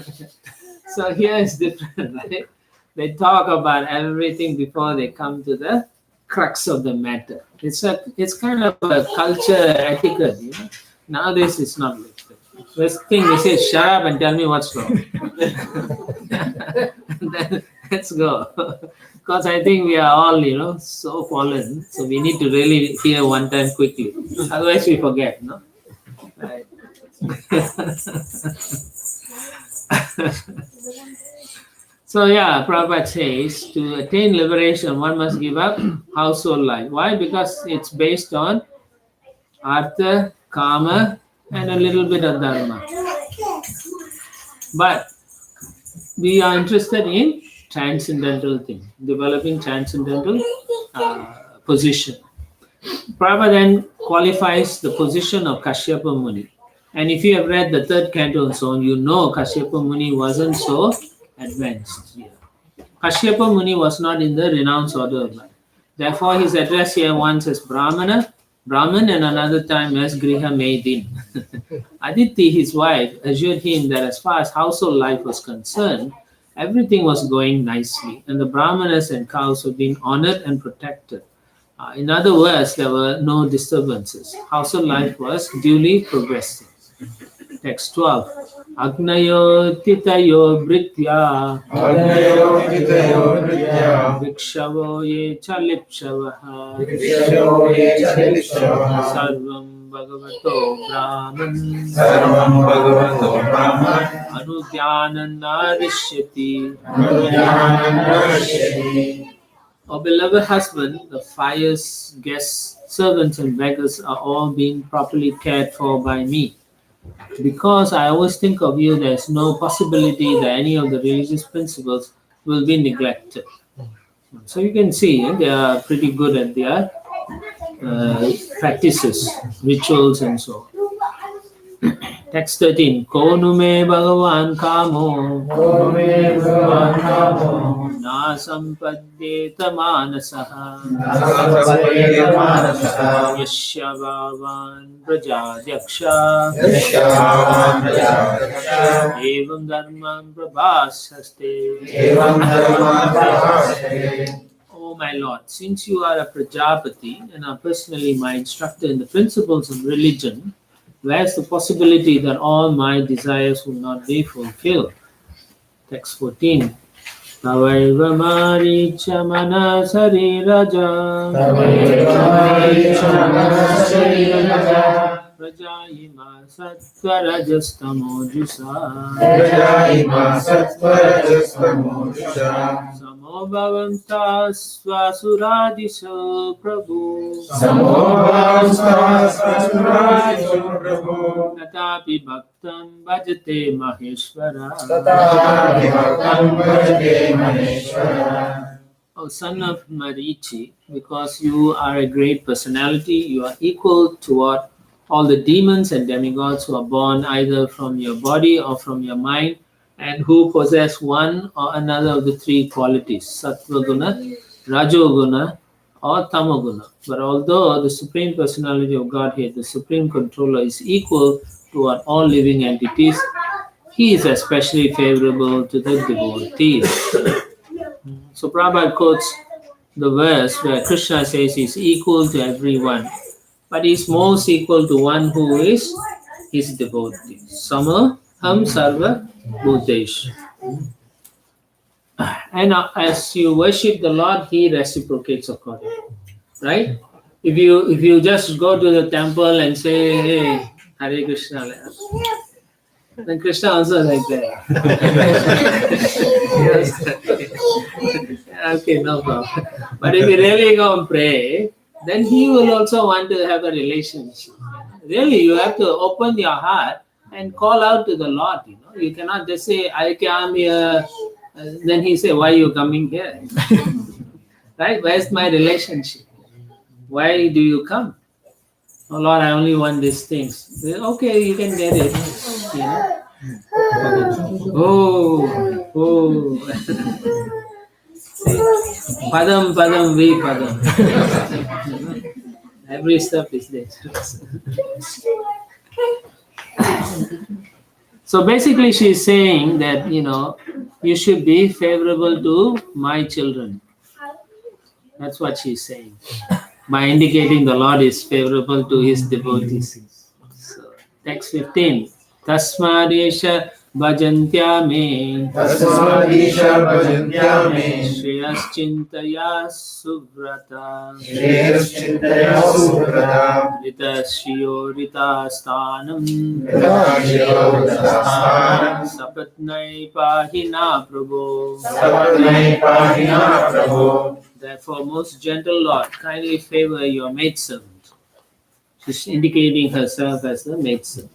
So here is different, right? They talk about everything before they come to the crux of the matter. It's kind of a culture etiquette, you know. Nowadays it's not like that. First thing they say, shut up and tell me what's wrong. And then let's go. Because I think we are all, you know, so fallen. So we need to really hear one time quickly. Otherwise we forget, no? Right. So yeah, Prabhupada says to attain liberation, one must give up household life. Why? Because it's based on Artha, Kama, and a little bit of Dharma. But we are interested in transcendental thing, developing transcendental position. Prabhupada then qualifies the position of Kashyapa Muni. And if you have read the third canto and so on, you know Kashyapa Muni wasn't so advanced here. Kashyapa Muni was not in the renounced order of life. Therefore, his address here once as Brahman, and another time as Griha Maidin. Aditi, his wife, assured him that as far as household life was concerned, everything was going nicely, and the Brahmanas and cows were being honored and protected. In other words, there were no disturbances. Household life was duly progressing. Text 12. Agnayo titayo britya Agnayo Titayo Nritya vikshavo ye chalipshavaha Vishyo Ye Chalishavaha sarvam bhagavato brahman Sarvam Bhagavato Brahman anudhyananarishyati. Anudhyananarashyati. O beloved husband, the fires, guests, servants, and beggars are all being properly cared for by me. Because I always think of you, there is no possibility that any of the religious principles will be neglected. So you can see they are pretty good at their practices, rituals, and so on. Text 13. Konu me bhagavan kamo Ome Bhagavan Kamo na sampadyeta manasaha Nasasapaye Manasaha yasya bhavan prajadyaksha Yashyavan Prajadaksha evam dharmam prabhashaste. Evam Dharman Prabhaste. O my Lord, since you are a Prajapati and are personally my instructor in the principles of religion, where is the possibility that all my desires will not be fulfilled? Text 14. Tavaiva maricha manasari raja Prajayima sattvarajastamojusa Prajayima Sattvarajastamojusa Samobhavam tasvasuradisho prabhu Samobhavam Sasvasurajo Prabhu Tatapi bhaktam bhajate maheshvara. Tatapi Bhaktam Bhajate Maheshwara. O son of Marichi, because you are a great personality, you are equal to what all the demons and demigods who are born either from your body or from your mind and who possess one or another of the three qualities, Sattva Guna, Rajoguna, or Tamoguna. But although the Supreme Personality of Godhead, the Supreme Controller, is equal to what all living entities, he is especially favorable to the devotees. So Prabhupada quotes the verse where Krishna says he's equal to everyone, but he's most equal to one who is his devotee. Sama ham sarva bhutesh. And as you worship the Lord, he reciprocates accordingly. Right? if you just go to the temple and say, hey, Hare Krishna, then Krishna also like that. Okay, no problem. But if you really go and pray, then he will also want to have a relationship. Really, you have to open your heart and call out to the Lord. You cannot just say, I come here. Then he say, why are you coming here? Right? Where's my relationship? Why do you come? Oh Lord, I only want these things. Okay, you can get it. Oh. Padam, padam, vi padam. Every step is there. So basically, she's saying that, you should be favorable to my children. That's what she's saying. By indicating the Lord is favorable to his devotees. So, text 15. Tasmadesha bhajantya me. Tasmadisha bhajantya me. Shreyaschintaya suvrata. Shreyaschintaya suvrata. Rita shriyo rita sthanam. Rita shriyo rita sthanam. Sapatnai pahina prabho. Sapatnai pahina prabho. Therefore, most gentle Lord, kindly favor your maidservant. She's indicating herself as the maidservant.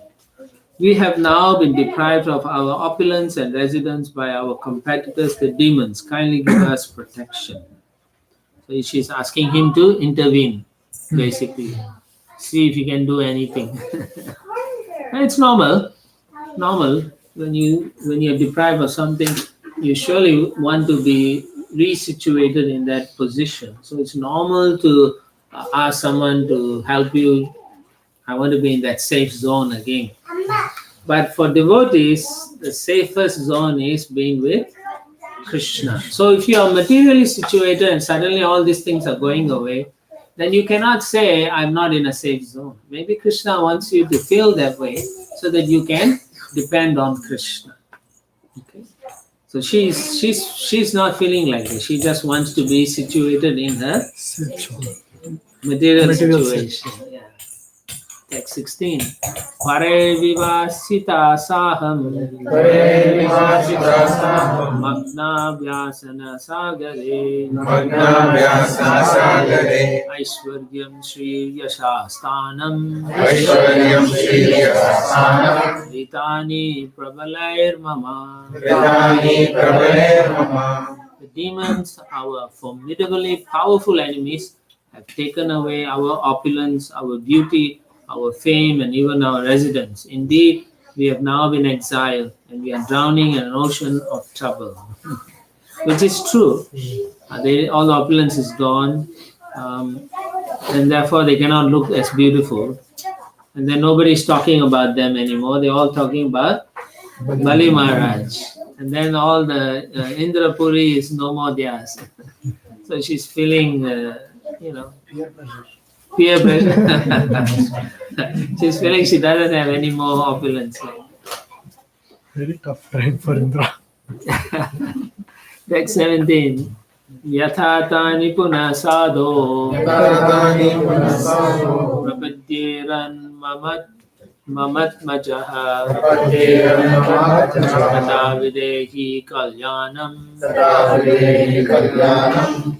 We have now been deprived of our opulence and residence by our competitors, the demons. Kindly give us protection. So she's asking him to intervene, basically. See if he can do anything. And it's normal. Normal. When you're deprived of something, you surely want to be resituated in that position. So it's normal to ask someone to help you. I want to be in that safe zone again. But for devotees, the safest zone is being with Krishna. So if you are materially situated and suddenly all these things are going away, then you cannot say, I'm not in a safe zone. Maybe Krishna wants you to feel that way so that you can depend on Krishna. Okay? So she's not feeling like this. She just wants to be situated in her material situation. Yeah. Text 16. Pare vivasita saham. Pare vivasita saham. Magna vyasana sagare. Magna vyasana sagare. Aishwaryam Shri Yashasthanam. Aishwaryam Shri Yashasthanam. Ritani Prabalair Mama. Ritani Prabalair Mama. The demons, our formidably powerful enemies, have taken away our opulence, our beauty, our fame, and even our residence. Indeed, we have now been exiled and we are drowning in an ocean of trouble. Which is true. All the opulence is gone, and therefore they cannot look as beautiful. And then nobody is talking about them anymore. They're all talking about Bali Maharaj. And then all the Indrapuri is no more theirs. So she's feeling, peer pressure. She's feeling she doesn't have any more opulence. Very tough time for Indra. Text 17. Yathatani puna sadho. Yathatani puna sadho. Prapatyeran mamat majaha. Prapatyeran mamat majaha. Tata videhi kalyanam. Tata videhi kalyanam.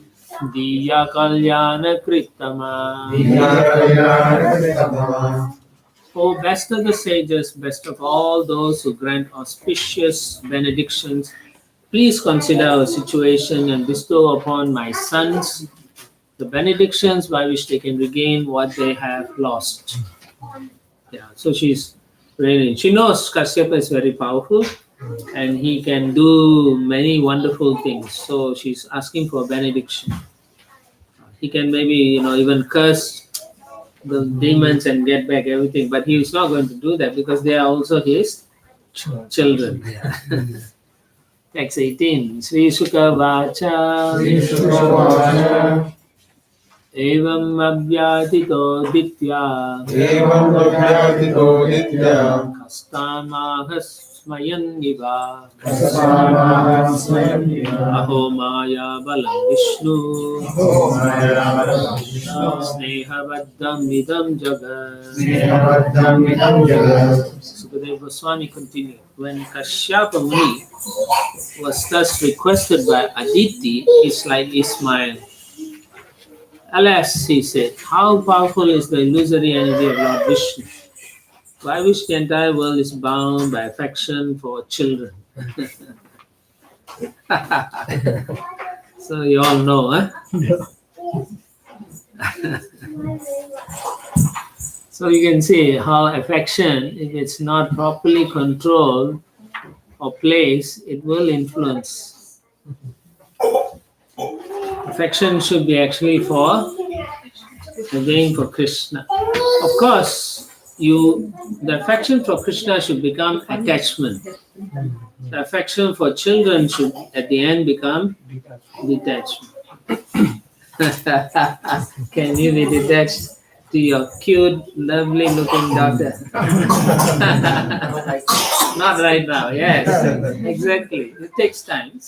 Diya kalyana kritama. Diya kalyana kritama. O best of the sages, best of all those who grant auspicious benedictions, please consider our situation and bestow upon my sons the benedictions by which they can regain what they have lost. Yeah, so she's really, she knows Kashyapa is very powerful and he can do many wonderful things. So she's asking for benediction. He can maybe, even curse the demons and get back everything, but he is not going to do that because they are also his children. Yeah. Text 18. Sri Sukha Vacha. Sri Sukha Vacha. Evam abhyatito ditya Evam abhyatito ditya kastamahas smayaniva kasamaha swayamya aho maya balam Vishnu Maya Vishnu snehavaddam vidam jagat. Snehabaddham idam jagat. Sukadeva Goswami continued. When Kashyapa Muni was thus requested by Aditi, he slightly smiled. Alas, he said, how powerful is the illusory energy of Lord Vishnu? I wish the entire world is bound by affection for children. So you all know, huh? So you can see how affection, if it's not properly controlled or placed, it will influence. Affection should be actually for again for Krishna. Of course, the affection for Krishna should become attachment. The affection for children should at the end become detachment. Can you be detached to your cute, lovely looking daughter? Not right now, yes. Exactly. It takes time.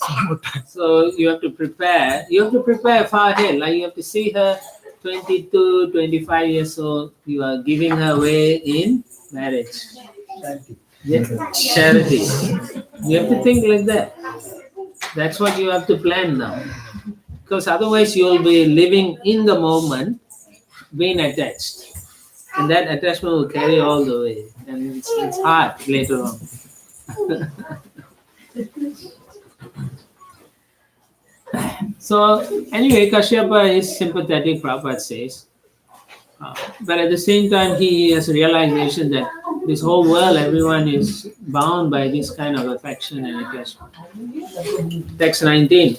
So you have to prepare. You have to prepare far ahead. Like you have to see her 22, 25 years old. You are giving her away in marriage. Yeah. Charity. You have to think like that. That's what you have to plan now. Because otherwise you'll be living in the moment, being attached. And that attachment will carry all the way. And it's hard later on. So anyway, Kashyapa is sympathetic, Prabhupada says. But at the same time, he has a realization that this whole world, everyone is bound by this kind of affection and attachment. Text 19.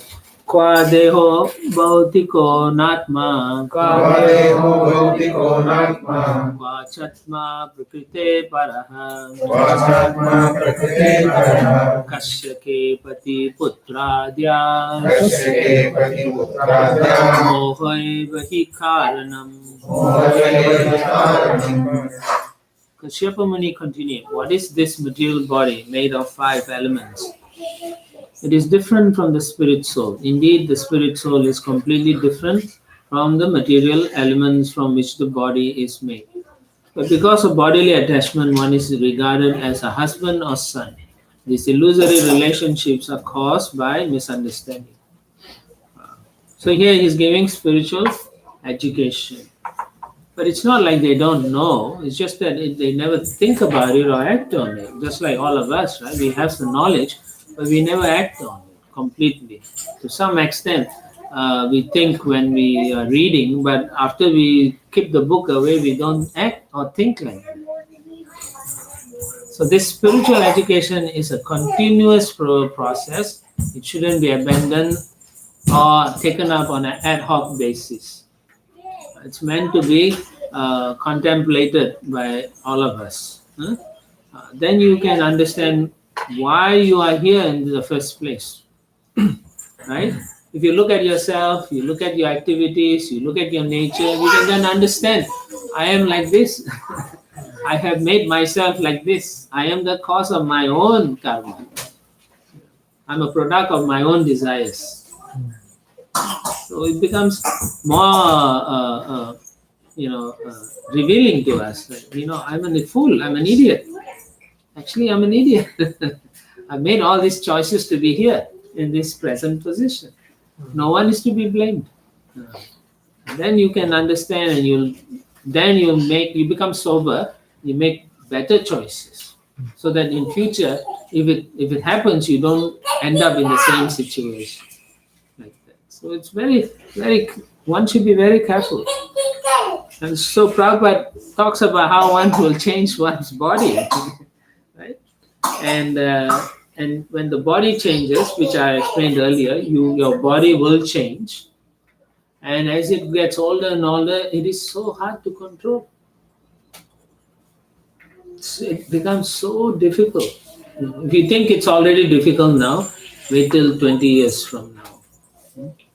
Kwa deho bhautiko natma Kvadeho bhautiko natma kwa chatma prakrite paraha Vachatma prakriti paraha kasyake pati putradya Kashyake patiputradyam mohaiva hi karanam. Mohayeva karanam Kashyapa Muni continued, what is this material body made of 5 elements? It is different from the spirit soul. Indeed, the spirit soul is completely different from the material elements from which the body is made. But because of bodily attachment, one is regarded as a husband or son. These illusory relationships are caused by misunderstanding. So here he is giving spiritual education. But it's not like they don't know. It's just that they never think about it or act on it. Just like all of us, right? We have the knowledge, but we never act on it completely. To some extent, we think when we are reading, but after we keep the book away, we don't act or think like that. So this spiritual education is a continuous process. It shouldn't be abandoned or taken up on an ad hoc basis. It's meant to be contemplated by all of us. Then you can understand why you are here in the first place. Right? If you look at yourself, you look at your activities, you look at your nature, you can then understand, I am like this. I have made myself like this. I am the cause of my own karma. I'm a product of my own desires. So it becomes more, revealing to us. That, I'm a fool. I'm an idiot. Actually, I'm an idiot. I've made all these choices to be here in this present position. No one is to be blamed. And then you can understand, and you become sober. You make better choices, so that in future, if it happens, you don't end up in the same situation like that. So it's very, very. One should be very careful. And so Prabhupada talks about how one will change one's body, right? And when the body changes, which I explained earlier, your body will change. And as it gets older and older, it is so hard to control. It becomes so difficult. If you think it's already difficult now, wait till 20 years from now.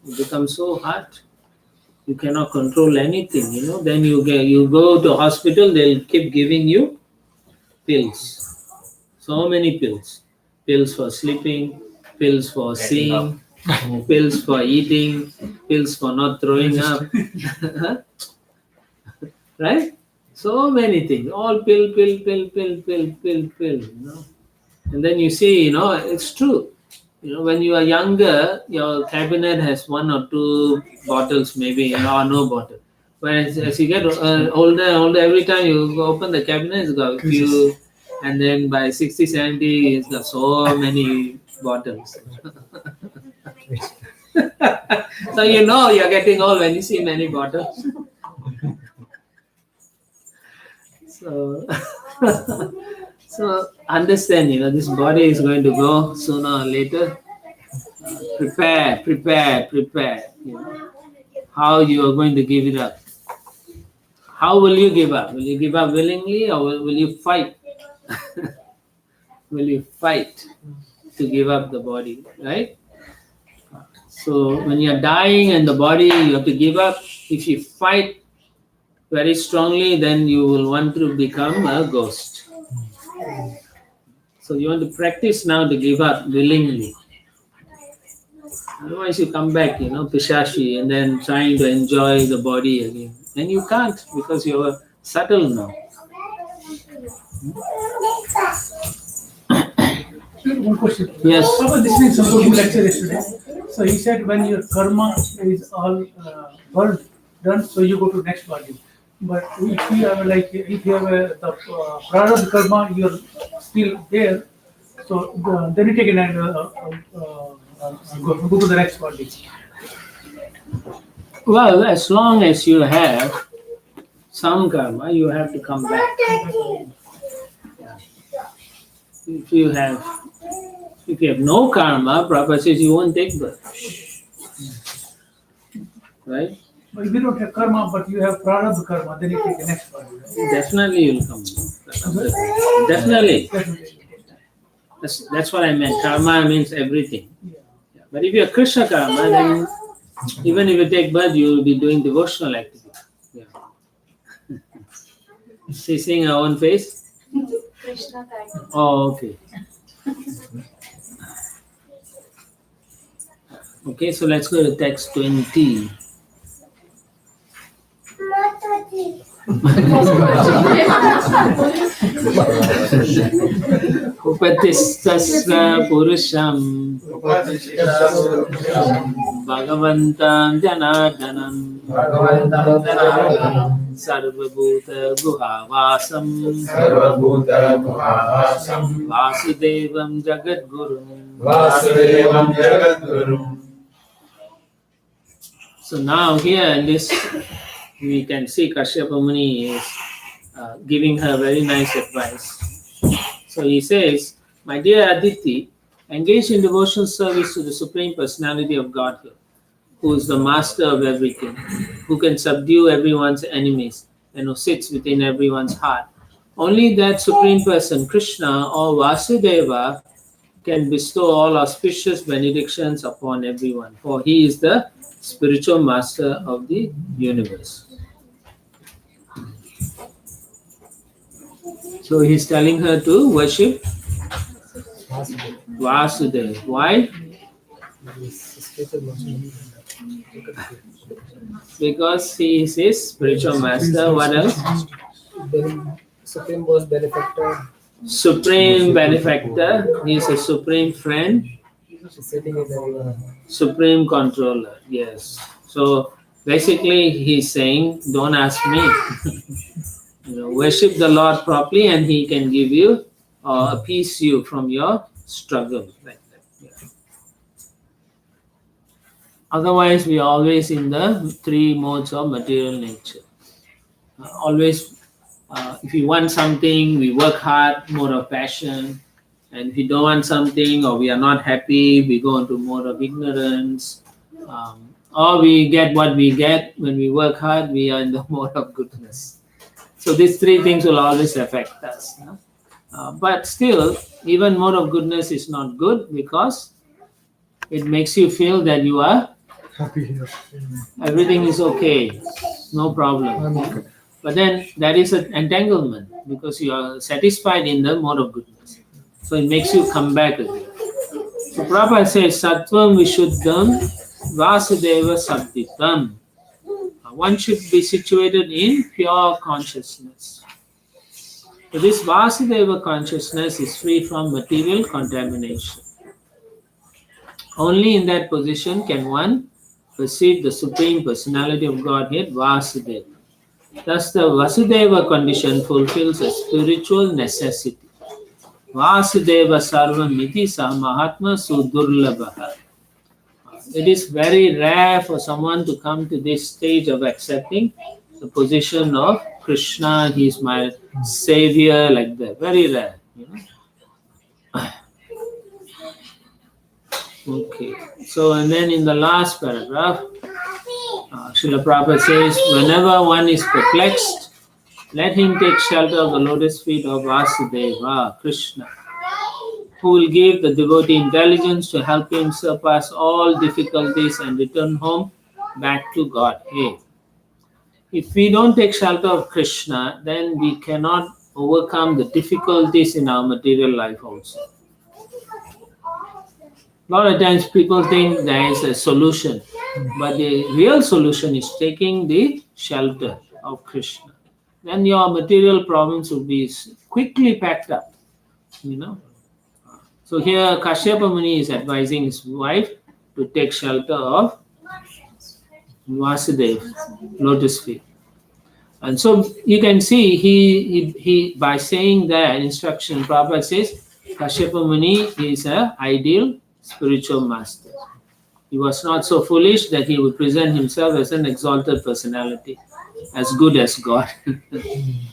It becomes so hard. You cannot control anything, Then you go to hospital, they'll keep giving you pills. So many pills. Pills for sleeping, pills for Getting up. seeing, pills for eating, pills for not throwing up. Right? So many things. All pill, pill, pill, pill, pill, pill, pill. And then you see, it's true. When you are younger, your cabinet has one or two bottles, maybe, or no bottle. But as you get older and older, every time you open the cabinet, it's got a few, and then by 60, 70, it's got so many bottles. So you're getting old when you see many bottles. So, so understand, this body is going to go sooner or later. Prepare. How you are going to give it up? How will you give up? Will you give up willingly, or will you fight? Will you fight to give up the body, right? So when you are dying and the body you have to give up, if you fight very strongly, then you will want to become a ghost. So you want to practice now to give up willingly. Otherwise you come back, pishashi, and then trying to enjoy the body again. And you can't, because you're subtle now. One question. Yes. I was listening to some lecture yesterday. So he said when your karma is all done, so you go to next body. But if you have the prarabdha karma, you're still there. So then you take an go to the next body. Well, as long as you have some karma, you have to come back. Yeah. If you have no karma, Prabhupada says you won't take birth. Right? But if you don't have karma, but you have prarabdha karma, then you take the next body. Right? Definitely you'll come back. Definitely. That's what I meant. Karma means everything. Yeah. But if you're Krishna karma, then even if you take birth, you will be doing devotional activity. Yeah. She's seeing her own face? Krishna karma. Oh, okay. Okay, so let's go to text 20. Upatistasra purusham Bhagavantam Janardanam Sarvabhuta Guhavasam Vasudevam Jagadgurum. So now here in this, we can see Kashyapa Muni is giving her very nice advice. So he says, my dear Aditi, engage in devotional service to the Supreme Personality of Godhead, who is the master of everything, who can subdue everyone's enemies, and who sits within everyone's heart. Only that Supreme Person, Krishna or Vasudeva, can bestow all auspicious benedictions upon everyone, for he is the spiritual master of the universe. So he's telling her to worship Vasudeva. Why? Because he is his spiritual master. What else? Supreme Boss benefactor. Supreme benefactor. He is a supreme friend. Sitting in the Supreme controller. Yes. So basically, he's saying, don't ask me. Worship the Lord properly, and He can give you or appease you from your struggle. Like that. Yeah. Otherwise, we are always in the three modes of material nature. Always, if we want something, we work hard, mode of passion. And if we don't want something or we are not happy, we go into mode of ignorance. Or we get what we get. When we work hard, we are in the mode of goodness. So these three things will always affect us. But still, even mode of goodness is not good because it makes you feel that you are Happy here. Everything is okay, no problem. I'm okay. But then there is an entanglement because you are satisfied in the mode of goodness. So it makes you come back again. So Prabhupada says, Sattvam Vishuddham Vasudeva Sabditam. One should be situated in pure consciousness. So this Vasudeva consciousness is free from material contamination. Only in that position can one perceive the Supreme Personality of Godhead, Vasudeva. Thus, the Vasudeva condition fulfills a spiritual necessity. Vasudeva Sarvam Iti Sa Mahatma Sudurlabha. It is very rare for someone to come to this stage of accepting the position of Krishna, he is my savior, like that. Very rare. Okay. So, and then in the last paragraph, Srila Prabhupada says, whenever one is perplexed, let him take shelter of the lotus feet of Vasudeva, Krishna, who will give the devotee intelligence to help him surpass all difficulties and return home back to Godhead. If we don't take shelter of Krishna, then we cannot overcome the difficulties in our material life also. A lot of times people think there is a solution, but the real solution is taking the shelter of Krishna. Then your material problems will be quickly packed up, So here Kashyapa Muni is advising his wife to take shelter of Vasudeva, lotus feet. And so you can see he by saying that instruction, Prabhupada says Kashyapa Muni is an ideal spiritual master. He was not so foolish that he would present himself as an exalted personality, as good as God. He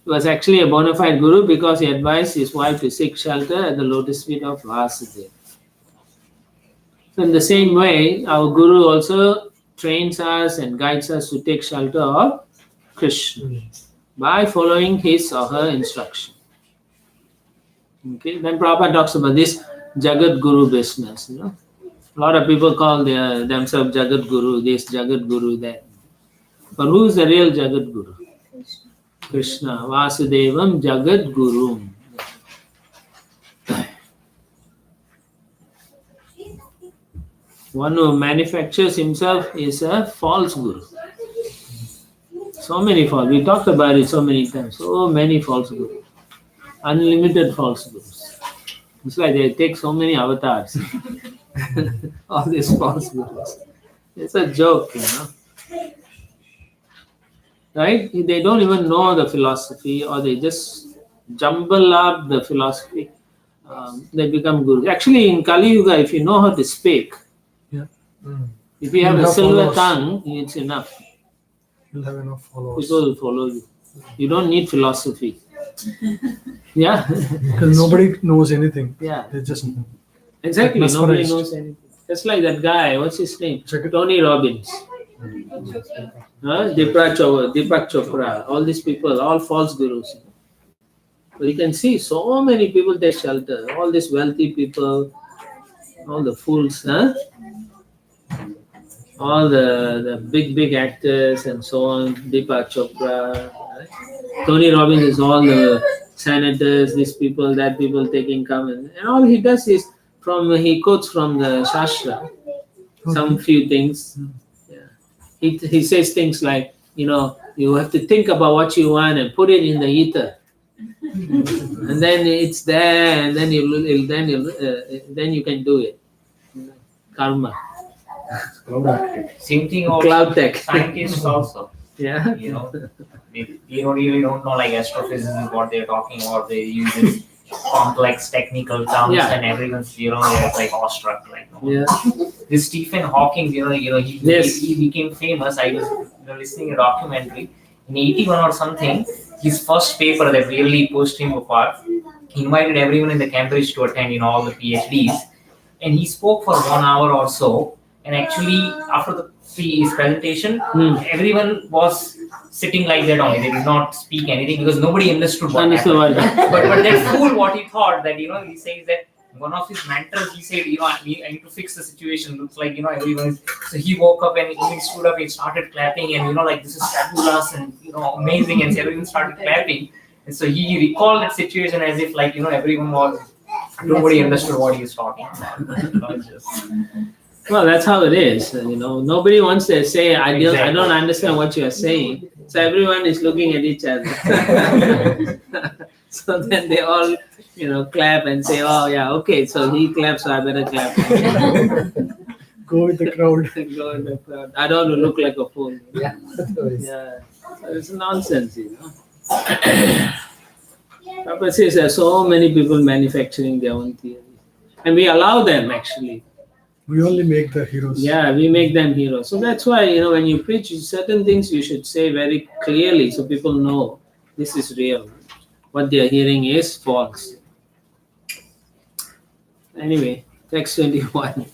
was actually a bona fide guru because he advised his wife to seek shelter at the lotus feet of Vasudeva. So in the same way, our guru also trains us and guides us to take shelter of Krishna by following his or her instruction. Okay, then Prabhupada talks about this Jagat Guru business. A lot of people call themselves Jagat Guru, this Jagat Guru, that. But who is the real Jagat Guru? Krishna, Vasudevam Jagat Guru. One who manufactures himself is a false guru. So many false. We talked about it so many times. So many false gurus. Unlimited false gurus. It's like they take so many avatars. All these false gurus. It's a joke, Right? They don't even know the philosophy, or they just jumble up the philosophy. They become gurus. Actually, in Kali Yuga, if you know how to speak, if you have a silver tongue, it's enough. You'll have enough followers. People will follow you. You don't need philosophy. Yeah. Because nobody knows anything. Yeah. They just Exactly. Mesmerized. Nobody knows anything. Just like that guy, what's his name? Tony Robbins. Deepak Chopra. All these people, all false gurus. But you can see so many people take shelter. All these wealthy people, all the fools, all the big actors and so on, Deepak Chopra, right? Tony Robbins is all the senators, these people, that people taking comment. And all he does is he quotes from the Shastra, some few things. Yeah. He says things like, you have to think about what you want and put it in the ether. And then it's there, and then you can do it. Karma. Same thing of Cloud tech. scientists also. Yeah. They don't know like astrophysics is what they're talking about. They use this complex technical terms, Yeah. and everyone's they're like awestruck. Yeah. This Stephen Hawking, Yes. he became famous. I was listening to a documentary in 81 or something. His first paper that really pushed him apart. He invited everyone in the Cambridge to attend, all the PhDs, and he spoke for 1 hour or so. And actually, after his presentation, everyone was sitting like that only. They did not speak anything because nobody understood what happened. But that fool, what he thought that he says that One of his mentors, he said, I need to fix the situation. Looks like, everyone. So he woke up and he stood up and started clapping, and like, this is fabulous and amazing, and everyone started clapping. And so he recalled that situation as if like everyone was. Nobody understood what he was talking about. Well, that's how it is. Nobody wants to say, I don't understand what you are saying. So everyone is looking at each other. So then they all, clap and say, oh yeah, okay, so he claps, so I better clap. Go with the crowd. Go in the crowd. I don't want to look like a fool. Yeah. Yeah. So it's nonsense, Papa says there are so many people manufacturing their own theory. And we allow them actually. We only make the heroes. Yeah, we make them heroes. So that's why, when you preach certain things, you should say very clearly so people know this is real. What they are hearing is false. Anyway, text 21.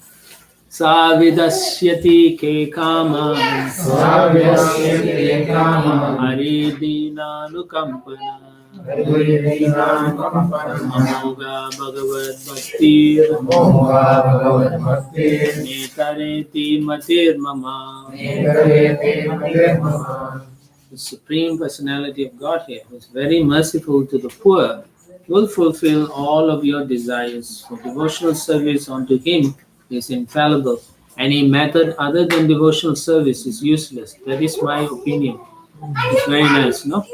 Savidasyati ke kama Savyasya kama Haridinanukampana Haridinanukampana Amoga Bhagavad Bhaktir Moha Bhagavad Bhakti Netareti Matir Mama. Nekarete Matirmama. The Supreme Personality of Godhead, who is very merciful to the poor, will fulfill all of your desires. For devotional service unto Him is infallible. Any method other than devotional service is useless. That is my opinion. It's very nice, no?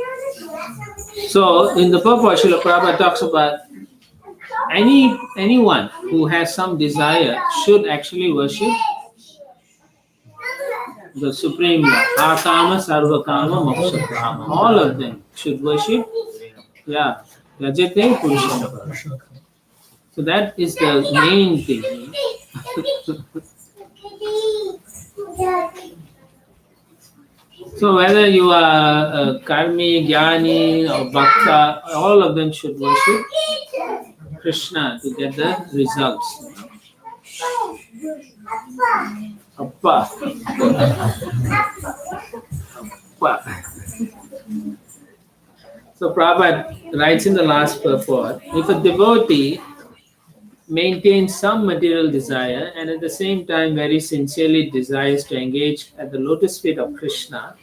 So, in the purport, Srila Prabhupada talks about anyone who has some desire should actually worship the Supreme Lord. Akama, Sarvakama, Mokshakama. All of them should worship, Rajate Purusham. So that is the main thing. So whether you are Karmi, Jnani or Bhakta, all of them should worship Krishna to get the results. Appa. Appa. So Prabhupada writes in the last purport, if a devotee maintains some material desire and at the same time very sincerely desires to engage at the lotus feet of Krishna,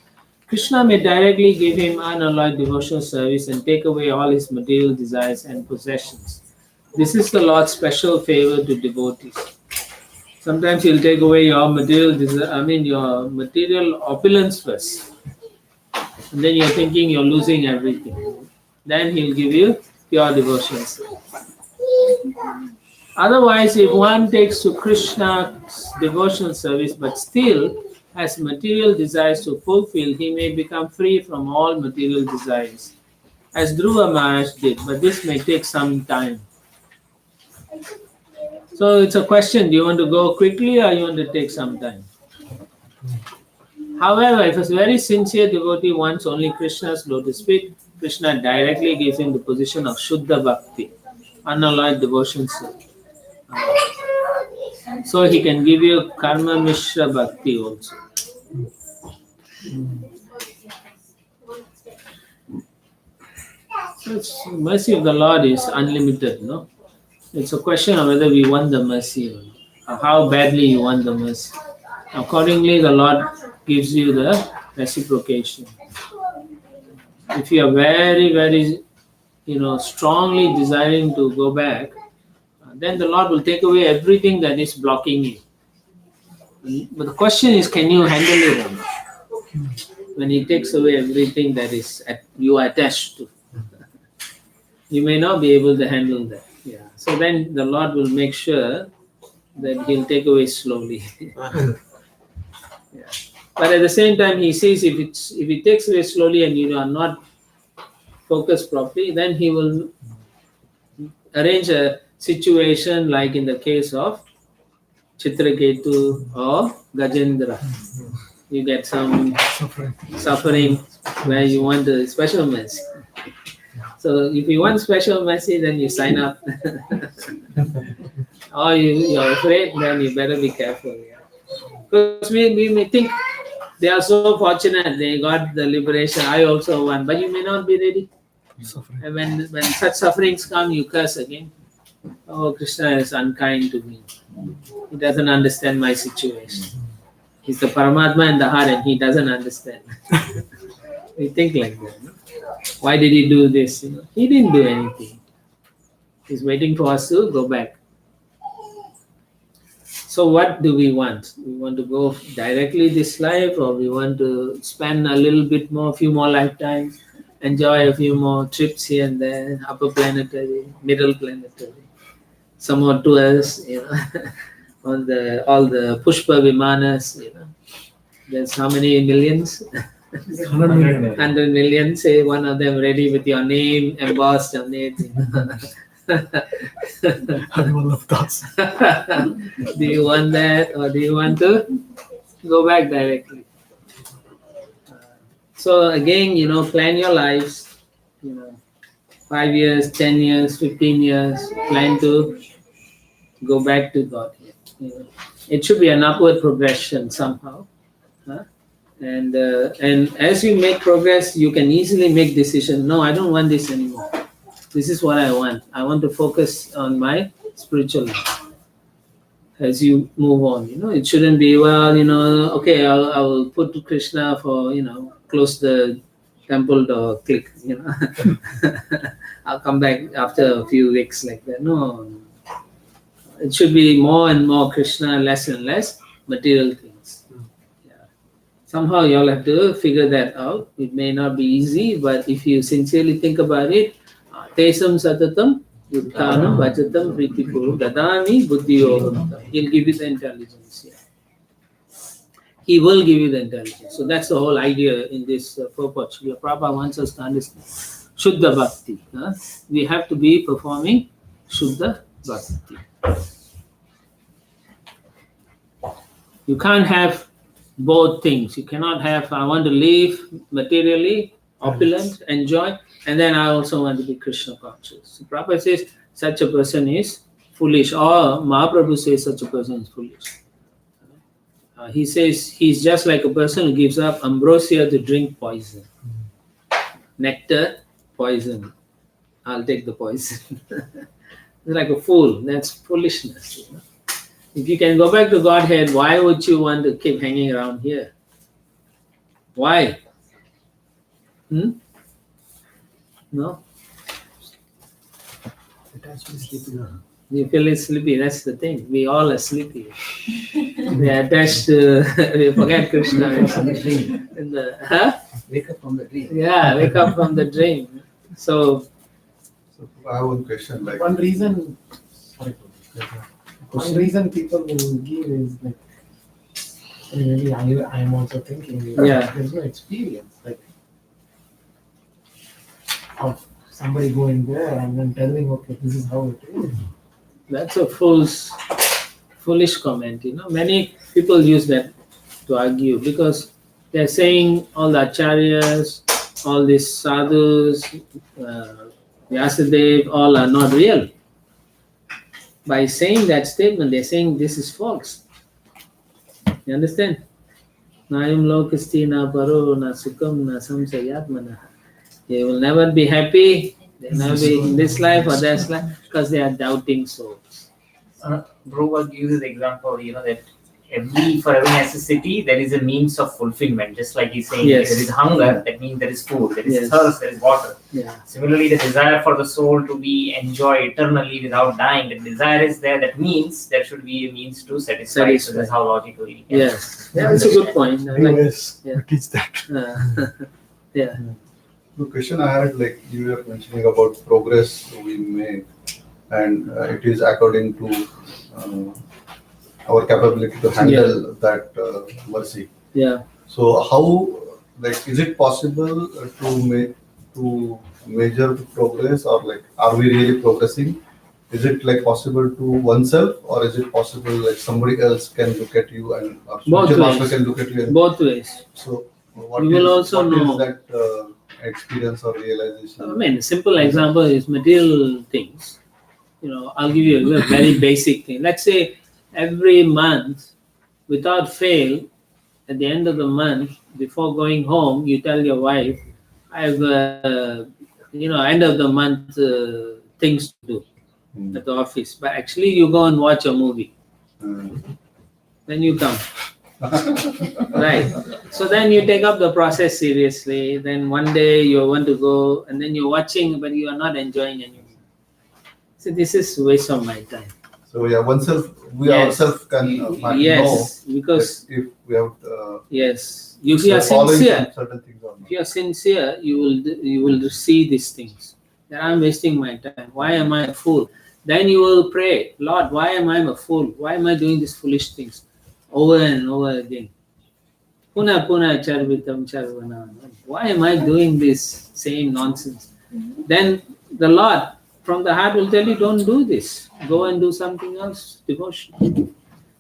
Krishna may directly give him unalloyed devotional service and take away all his material desires and possessions. This is the Lord's special favor to devotees. Sometimes He'll take away your material your material opulence first. And then you're thinking you're losing everything. Then He'll give you pure devotional service. Otherwise, if one takes to Krishna's devotional service but still has material desires to fulfill, he may become free from all material desires, as Dhruva Maharaj did, but this may take some time. So it's a question, do you want to go quickly or you want to take some time? However, if a very sincere devotee wants only Krishna's lotus feet, Krishna directly gives him the position of Shuddha Bhakti, unalloyed devotion. So he can give you Karma Mishra Bhakti also. So mercy of the Lord is unlimited, no? It's a question of whether we want the mercy or how badly you want the mercy. Accordingly, the Lord gives you the reciprocation. If you are very, very, strongly desiring to go back, then the Lord will take away everything that is blocking you. But the question is, can you handle it or not? When He takes away everything that is you are attached to, you may not be able to handle that. Yeah. So then the Lord will make sure that He'll take away slowly. Yeah. But at the same time, He says if He takes away slowly and you are not focused properly, then He will arrange a situation like in the case of Chitraketu or Gajendra. You get some suffering where you want a special mercy. So if you want special mercy, then you sign up. Or you're afraid, then you better be careful. Yeah. Because we may think they are so fortunate, they got the liberation, I also want, but you may not be ready. And when such sufferings come, you curse again. Oh, Krishna is unkind to me. He doesn't understand my situation. He's the Paramatma in the heart and he doesn't understand. We think like that. No? Why did he do this? He didn't do anything. He's waiting for us to go back. So what do we want? We want to go directly this life, or we want to spend a little bit more, few more lifetimes, enjoy a few more trips here and there, upper planetary, middle planetary, some more tours, on the all the Pushpa Vimanas, There's how many millions? 100 million. 100 million. Say one of them ready with your name embossed on it. Animal of thoughts. Do you want that, or do you want to go back directly? So again, plan your lives. 5 years, 10 years, 15 years. Plan to go back to God. It should be an upward progression somehow. Huh? And as you make progress, you can easily make decisions. No, I don't want this anymore. This is what I want. I want to focus on my spiritual life. As you move on, it shouldn't be, okay, I'll put Krishna for, close the temple door, click, I'll come back after a few weeks like that. No, it should be more and more Krishna, less and less material things. Yeah. Somehow you all have to figure that out. It may not be easy, but if you sincerely think about it, Tesam Satatam Uttanam Vajatam Pritipuru Dadami Buddhi Yogam. He'll give you the intelligence. Yeah. He will give you the intelligence. So that's the whole idea in this purport. Srila Prabhupada wants us to understand Shuddha Bhakti. We have to be performing Shuddha Bhakti. You can't have both things. You cannot have, I want to live materially, opulent, enjoy, and then I also want to be Krishna conscious. So Prabhupada says such a person is foolish, or Mahaprabhu says such a person is foolish. He says he's just like a person who gives up ambrosia to drink poison. Nectar, poison. I'll take the poison. It's like a fool. That's foolishness. If you can go back to Godhead, why would you want to keep hanging around here? Why? No? You feel sleepy, that's the thing. We all are sleepy. We are attached to, we forget Krishna. In the, Wake up from the dream. Yeah, wake up from the dream. So I have one question. Like, One reason people will give is like, maybe I'm also thinking, Yeah. there's no experience like of somebody going there and then telling, okay, this is how it is. that's a foolish comment. Many people use that to argue because they're saying all the acharyas, all these sadhus, Vyasadev, all are not real. By saying that statement, they're saying this is false. You understand? Nayam lokasti na paro na sukham na samsayatmana. They will never be happy. They'll never be in this life or that life because they are doubting souls. Prabhupada gives the example, that for every necessity there is a means of fulfillment. Just like he's saying, Yes. there is hunger, that means there is food. There is Yes. thirst, there is water. Yeah. Similarly, the desire for the soul to be enjoyed eternally without dying, the desire is there. That means there should be a means to satisfy. So that's how logically we can. Yes. Yeah, that's a good point. I like- Yes, Yeah. we teach that. Yeah. the question I had, like you were mentioning about progress we make, and it is according to our capability to handle that mercy. Yeah. So how, like, is it possible to measure the progress, or like, are we really progressing? Is it like possible to oneself, or is it possible like somebody else can look at you and or Both spiritual ways. master can look at you? And Both ways. so what You will also what is know. that experience or realization? I mean, a simple example is material things. I'll give you a very basic thing. Let's say every month, without fail, at the end of the month, before going home, you tell your wife, I have, end of the month things to do. at the office, but actually you go and watch a movie. Then you come. Right. So then you take up the process seriously. Then one day you want to go, and then you're watching, but you are not enjoying anymore. So this is waste of my time. So yeah, we Yes. ourselves can Yes, know because if we have yes, if you are following sincere, certain things or if not. you are sincere, you will see these things. That I'm wasting my time. Why am I a fool? Then you will pray, Lord, why am I a fool? Why am I doing these foolish things over and over again? Puna puna charvitam charvana. Why am I doing this same nonsense? Then the Lord from the heart will tell you, don't do this. Go and do something else, devotion.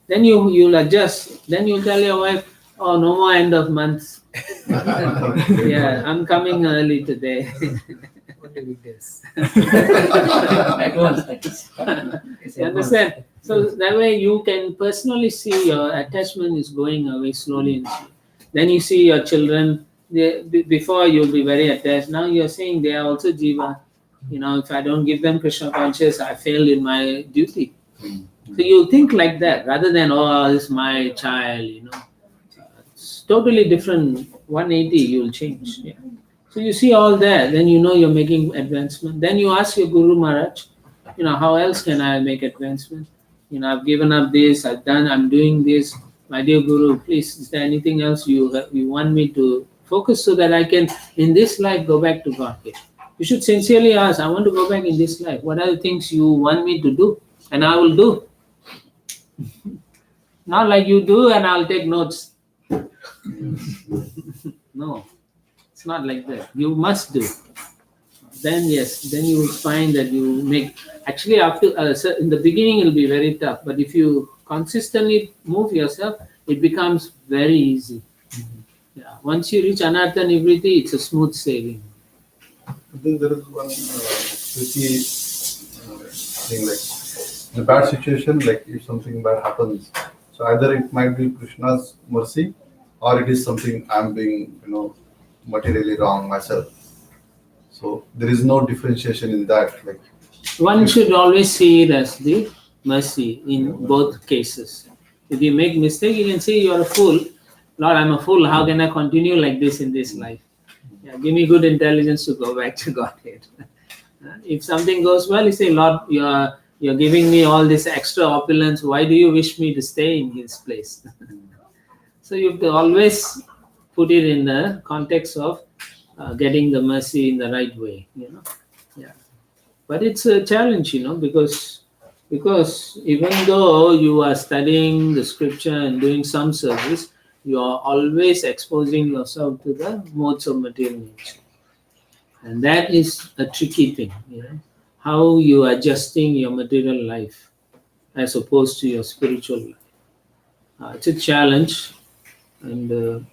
Then you'll adjust. Then you'll tell your wife, oh, no more end of month. Yeah, I'm coming early today. Only weekdays. You understand? So that way you can personally see your attachment is going away slowly and slowly. Then you see your children, before you'll be very attached. Now you're saying they are also jiva. If I don't give them Krishna conscious, I failed in my duty. So you think like that rather than, oh, this is my child, It's totally different. 180, you'll change. Yeah. So you see all that, then you know you're making advancement. Then you ask your Guru Maharaj, how else can I make advancement? I've given up this, I'm doing this. My dear Guru, please, is there anything else you want me to focus so that I can, in this life, go back to Godhead? You should sincerely ask, I want to go back in this life. What are the things you want me to do? And I will do. Not like you do and I'll take notes. No, it's not like that. You must do. Then yes, then you will find that you make. Actually, after so in the beginning, it'll be very tough. But if you consistently move yourself, it becomes very easy. Yeah. Once you reach anartha nivriti, it's a smooth sailing. I think there is one tricky thing, like in a bad situation, like if something bad happens, so either it might be Krishna's mercy, or it is something I'm being, materially wrong myself. So there is no differentiation in that. Like one should always see it as the mercy in both cases. If you make mistake, you can say you're a fool. Lord, I'm a fool. How can I continue like this in this life? Yeah, give me good intelligence to go back to Godhead. If something goes well, you say, Lord, you're giving me all this extra opulence. Why do you wish me to stay in His place? So you have to always put it in the context of getting the mercy in the right way. Yeah. But it's a challenge, because even though you are studying the scripture and doing some service, you are always exposing yourself to the modes of material nature. And that is a tricky thing, how you are adjusting your material life as opposed to your spiritual life. It's a challenge, and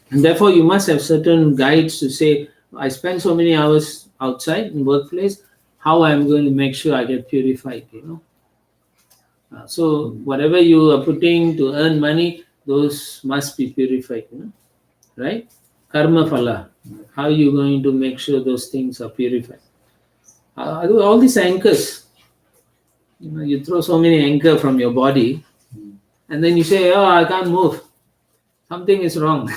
therefore you must have certain guides to say, I spend so many hours outside in workplace, how I'm going to make sure I get purified, so whatever you are putting to earn money, those must be purified, right? Karma phala. How are you going to make sure those things are purified? All these anchors, you throw so many anchor from your body, and then you say, oh, I can't move. Something is wrong.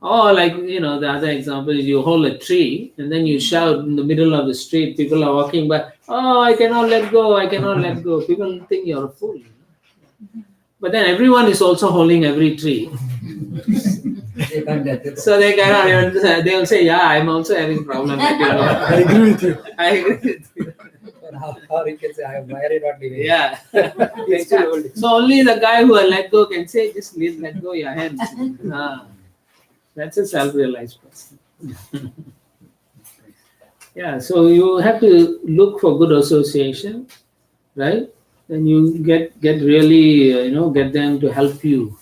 Or like, the other example is you hold a tree and then you shout in the middle of the street. People are walking by, oh, I cannot let go, I cannot let go. People think you're a fool. But then everyone is also holding every tree. They can't let it go. So they cannot even, they will say, yeah, I'm also having problem. I agree with you. I agree with you. Or you can say, why are you not leaving? Yeah. He's still holding. So only the guy who will let go can say, just let go your hands. That's a self-realized person. Yeah, so you have to look for good association, right? Then you get really, get them to help you.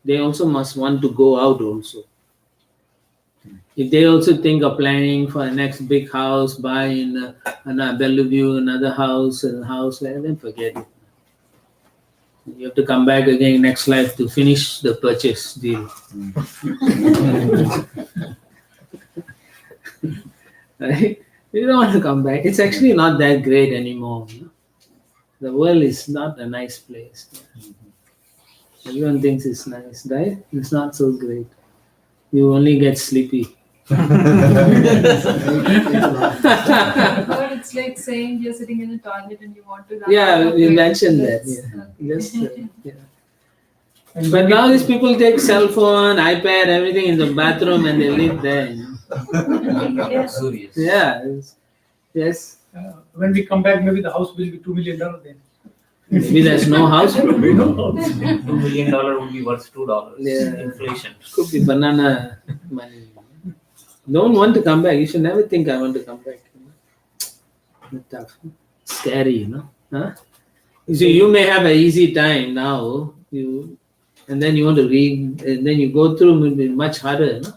They also must want to go out also. If they also think of planning for the next big house, buy in Bellevue, another house, and house, then forget it. You have to come back again next life to finish the purchase deal. Right? You don't want to come back. It's actually not that great anymore. You know? The world is not a nice place. Everyone thinks it's nice, right? It's not so great. You only get sleepy. But it's like saying you're sitting in a toilet and you want to run out Yeah, of we it. mentioned that. That's- Yeah. Just, yeah. But now these people take cell phone, iPad, everything in the bathroom and they live there. You know? Luxurious. Yeah. Yes. When we come back, maybe the house will be $2 million then. Maybe there's no house. No. $2 million would be worth $2. Yeah. Inflation. Could be banana money. Don't want to come back. You should never think I want to come back. You know? Tough. Scary, you know. Huh? You see, you may have an easy time now. And then you want to read, and then you go through will be much harder. No?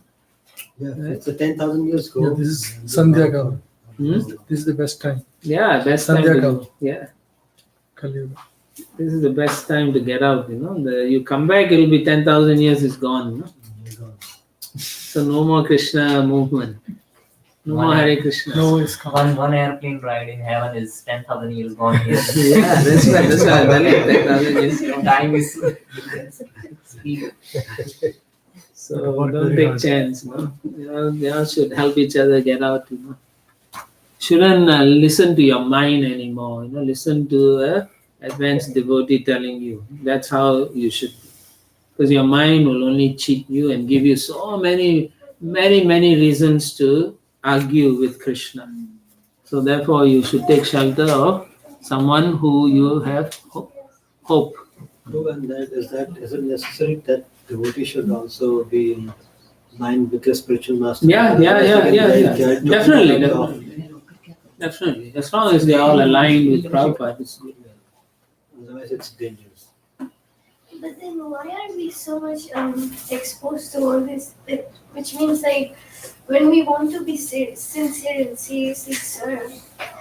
Yeah, it's a 10,000 years Yeah, ago. this is Sandhya Kaal. Hmm? This is the best time. Yeah, best time. Sandhya To, Kaal. yeah, Kali Yuga. this is the best time to get out. You know, you come back, it'll be 10,000 years is gone. You know? So no more Krishna movement. No more Hare Krishna. No, it's come. One airplane ride in heaven is 10,000 years gone here. Yeah, that's right. That's right. I'm telling you, 10,000 years. Time is speed. So Work don't very take hard. chance, no. You all should help each other get out, you know. Shouldn't listen to your mind anymore, you know. Listen to a advanced devotee telling you. That's how you should be. Because your mind will only cheat you and give you so many reasons to argue with Krishna. So therefore you should take shelter of someone who you have hope. True, and is it necessary that devotee should also be in line with the spiritual master? Yeah. Definitely. Definitely. As long as they are all aligned with Prabhupada, it's good. Otherwise, it's dangerous. But then why are we so much exposed to all this? Like, which means like when we want to be sincere and seriously serve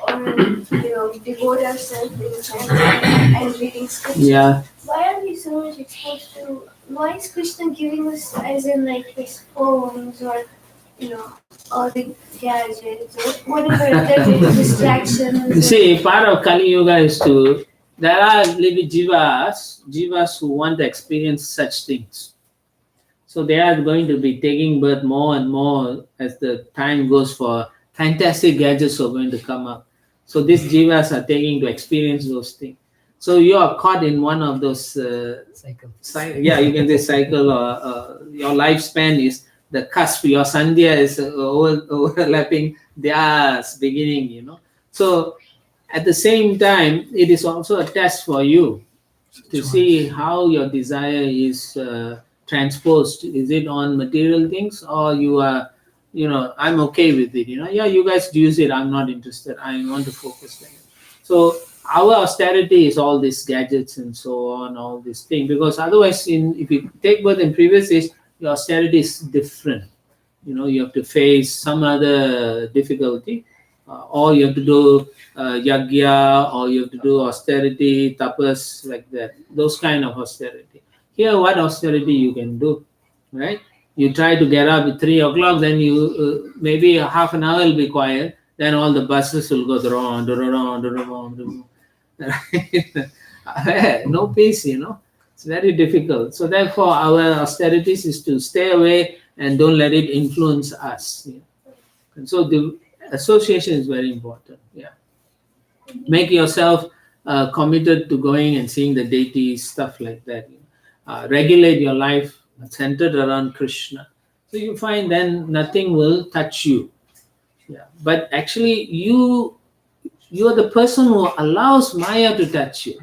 or devote ourselves in chanting and reading scripture. Yeah. Why are we so much exposed to? Why is Krishna giving us as in like his phones or all the gadgets or whatever the distractions? You see, part of Kali Yuga is there are living jivas who want to experience such things. So they are going to be taking birth more and more as the time goes for. Fantastic gadgets are going to come up. So these jivas are taking to experience those things. So you are caught in one of those Cycle. you can say cycle, or your lifespan is the cusp. Your sandhya is overlapping theirs beginning. So at the same time, it is also a test for you to see how your desire is transposed. Is it on material things, or you are, I'm okay with it. Yeah, you guys use it. I'm not interested. I want to focus on it. So our austerity is all these gadgets and so on, all these things. Because otherwise, if you take birth in previous age, your austerity is different. You have to face some other difficulty, or you have to do yagya, or you have to do austerity, tapas, like that. Those kind of austerity. Here, what austerity you can do, right? You try to get up at 3 o'clock, then you maybe half an hour will be quiet. Then all the buses will go around. No peace, It's very difficult. So therefore, our austerities is to stay away and don't let it influence us. And so the association is very important. Yeah. Make yourself committed to going and seeing the deities, stuff like that. Regulate your life centered around Krishna. So you find then nothing will touch you. Yeah. But actually you are the person who allows Maya to touch you.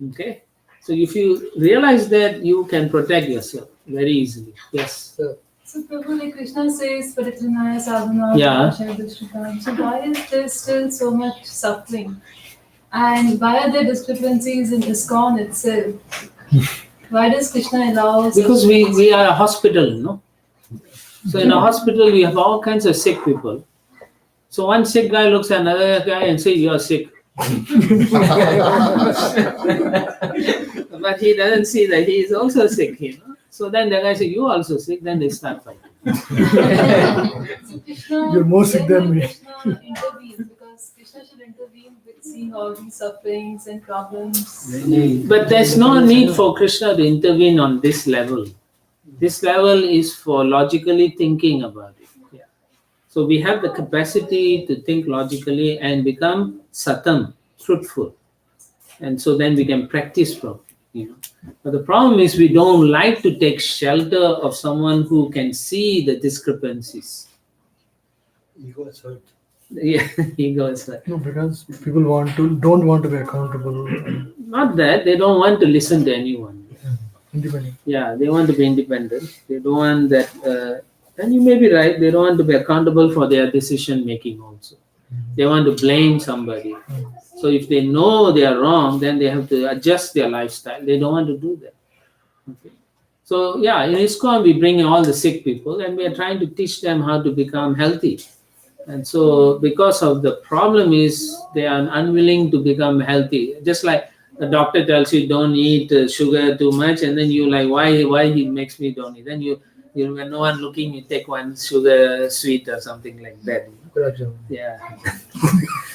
Okay? So if you realize that, you can protect yourself very easily. Yes. So Prabhu, like Krishna says, Paritrinaya sadhana, Yeah. so why is there still so much suffering? And why are there discrepancies in ISKCON itself? Why does Krishna allow? Because we are a hospital, no? So in a hospital, we have all kinds of sick people. So one sick guy looks at another guy and says, "You are sick." But he doesn't see that he is also sick, So then the guy says, "You also sick." Then they start fighting. You're more sick than me. Krishna intervenes because Krishna should intervene with seeing all these sufferings and problems. But there's no need for Krishna to intervene on this level. This level is for logically thinking about it. Yeah. So we have the capacity to think logically and become satam, truthful. And so then we can practice from it. But the problem is we don't like to take shelter of someone who can see the discrepancies. Ego is hurt. Yeah, ego is like, No, because people don't want to be accountable. not that they don't want to listen to anyone. Independent. Yeah, they want to be independent. They don't want that. And you may be right. They don't want to be accountable for their decision making also. They want to blame somebody. So if they know they are wrong, then they have to adjust their lifestyle. They don't want to do that. Okay. So yeah, in ISKCON we bring in all the sick people and we are trying to teach them how to become healthy. And so because of the problem is they are unwilling to become healthy. Just like the doctor tells you don't eat sugar too much, and then you like why he makes me don't eat. Then you when no one looking, you take one sugar sweet or something like that. Yeah.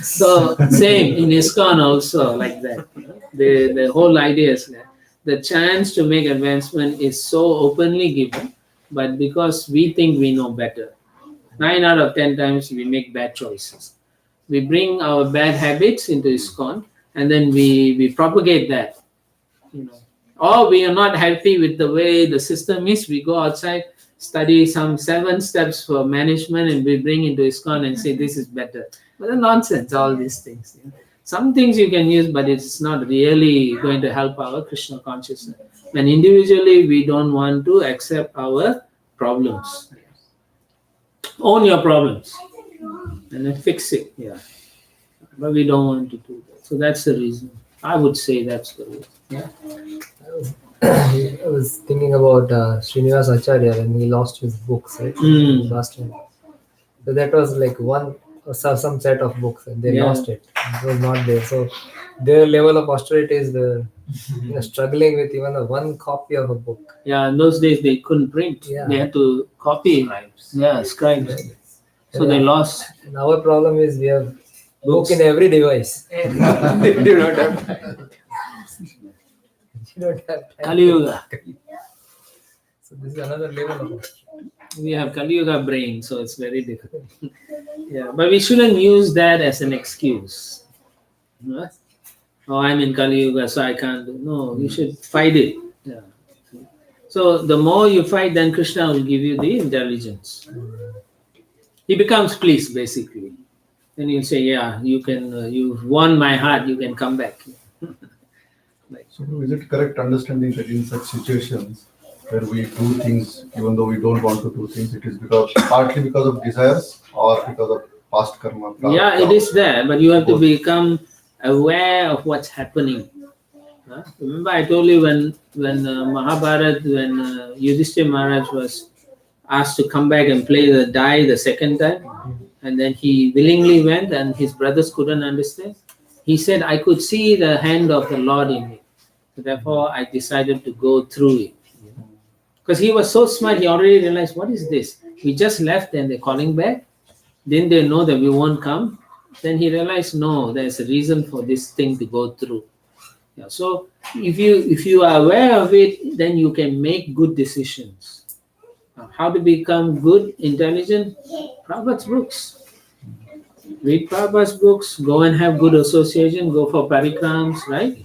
So same in ISKCON also like that. The whole idea is that the chance to make advancement is so openly given, but because we think we know better. 9 out of 10 times we make bad choices. We bring our bad habits into ISKCON and then we propagate that. Or we are not happy with the way the system is, we go outside, study some 7 steps for management and we bring into ISKCON and say this is better. But they're nonsense, all these things. Some things you can use, but it's not really going to help our Krishna consciousness. And individually, we don't want to accept our problems. Own your problems and then fix it. Yeah, but we don't want to do that. So that's the reason. I would say that's the reason. Yeah. I was thinking about Srinivas Acharya when he lost his books, right? Last time. So that was like some set of books, and they lost it. It was not there. So their level of austerity is struggling with even one copy of a book. Yeah, in those days they couldn't print. Yeah. They had to copy. Scribes. Yeah, scribes. So they lost. And our problem is we have book in every device. They do not have time. Kali Yuga. So this is another level of We have Kali Yuga brain, so it's very difficult. Yeah, but we shouldn't use that as an excuse. Huh? Oh, I'm in Kali Yuga, so I can't do. No, you should fight it. Yeah. So the more you fight, then Krishna will give you the intelligence. He becomes pleased, basically. Then you'll say, yeah, you can. You've won my heart. You can come back. So is it correct understanding that in such situations where we do things even though we don't want to do things, it is partly because of desires or because of past karma? Yeah, it is there, but you have to become aware of what's happening. Remember, I told you when Mahabharat, when Yudhishthira Maharaj was asked to come back and play the die the second time, and then he willingly went, and his brothers couldn't understand. He said, "I could see the hand of the Lord in it. Therefore, I decided to go through it." Because he was so smart, he already realized, what is this? We just left and they're calling back. Didn't they know that we won't come? Then he realized, no, there's a reason for this thing to go through. Yeah, so if you are aware of it, then you can make good decisions. How to become good, intelligent? Prabhupada's books. Read Prabhupada's books, go and have good association, go for parikrams, right?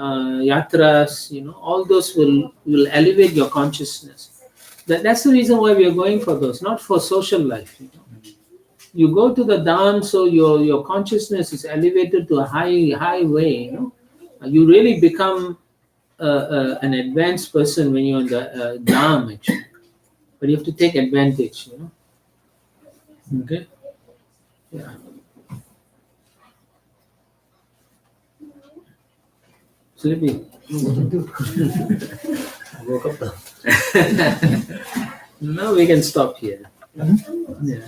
Yatras, all those will elevate your consciousness. That's the reason why we are going for those, not for social life. You go to the dham, so your consciousness is elevated to a high way. You really become an advanced person when you're in the dham, actually. But you have to take advantage. Okay. Yeah. Sleepy. I woke up now. No, we can stop here. Yeah.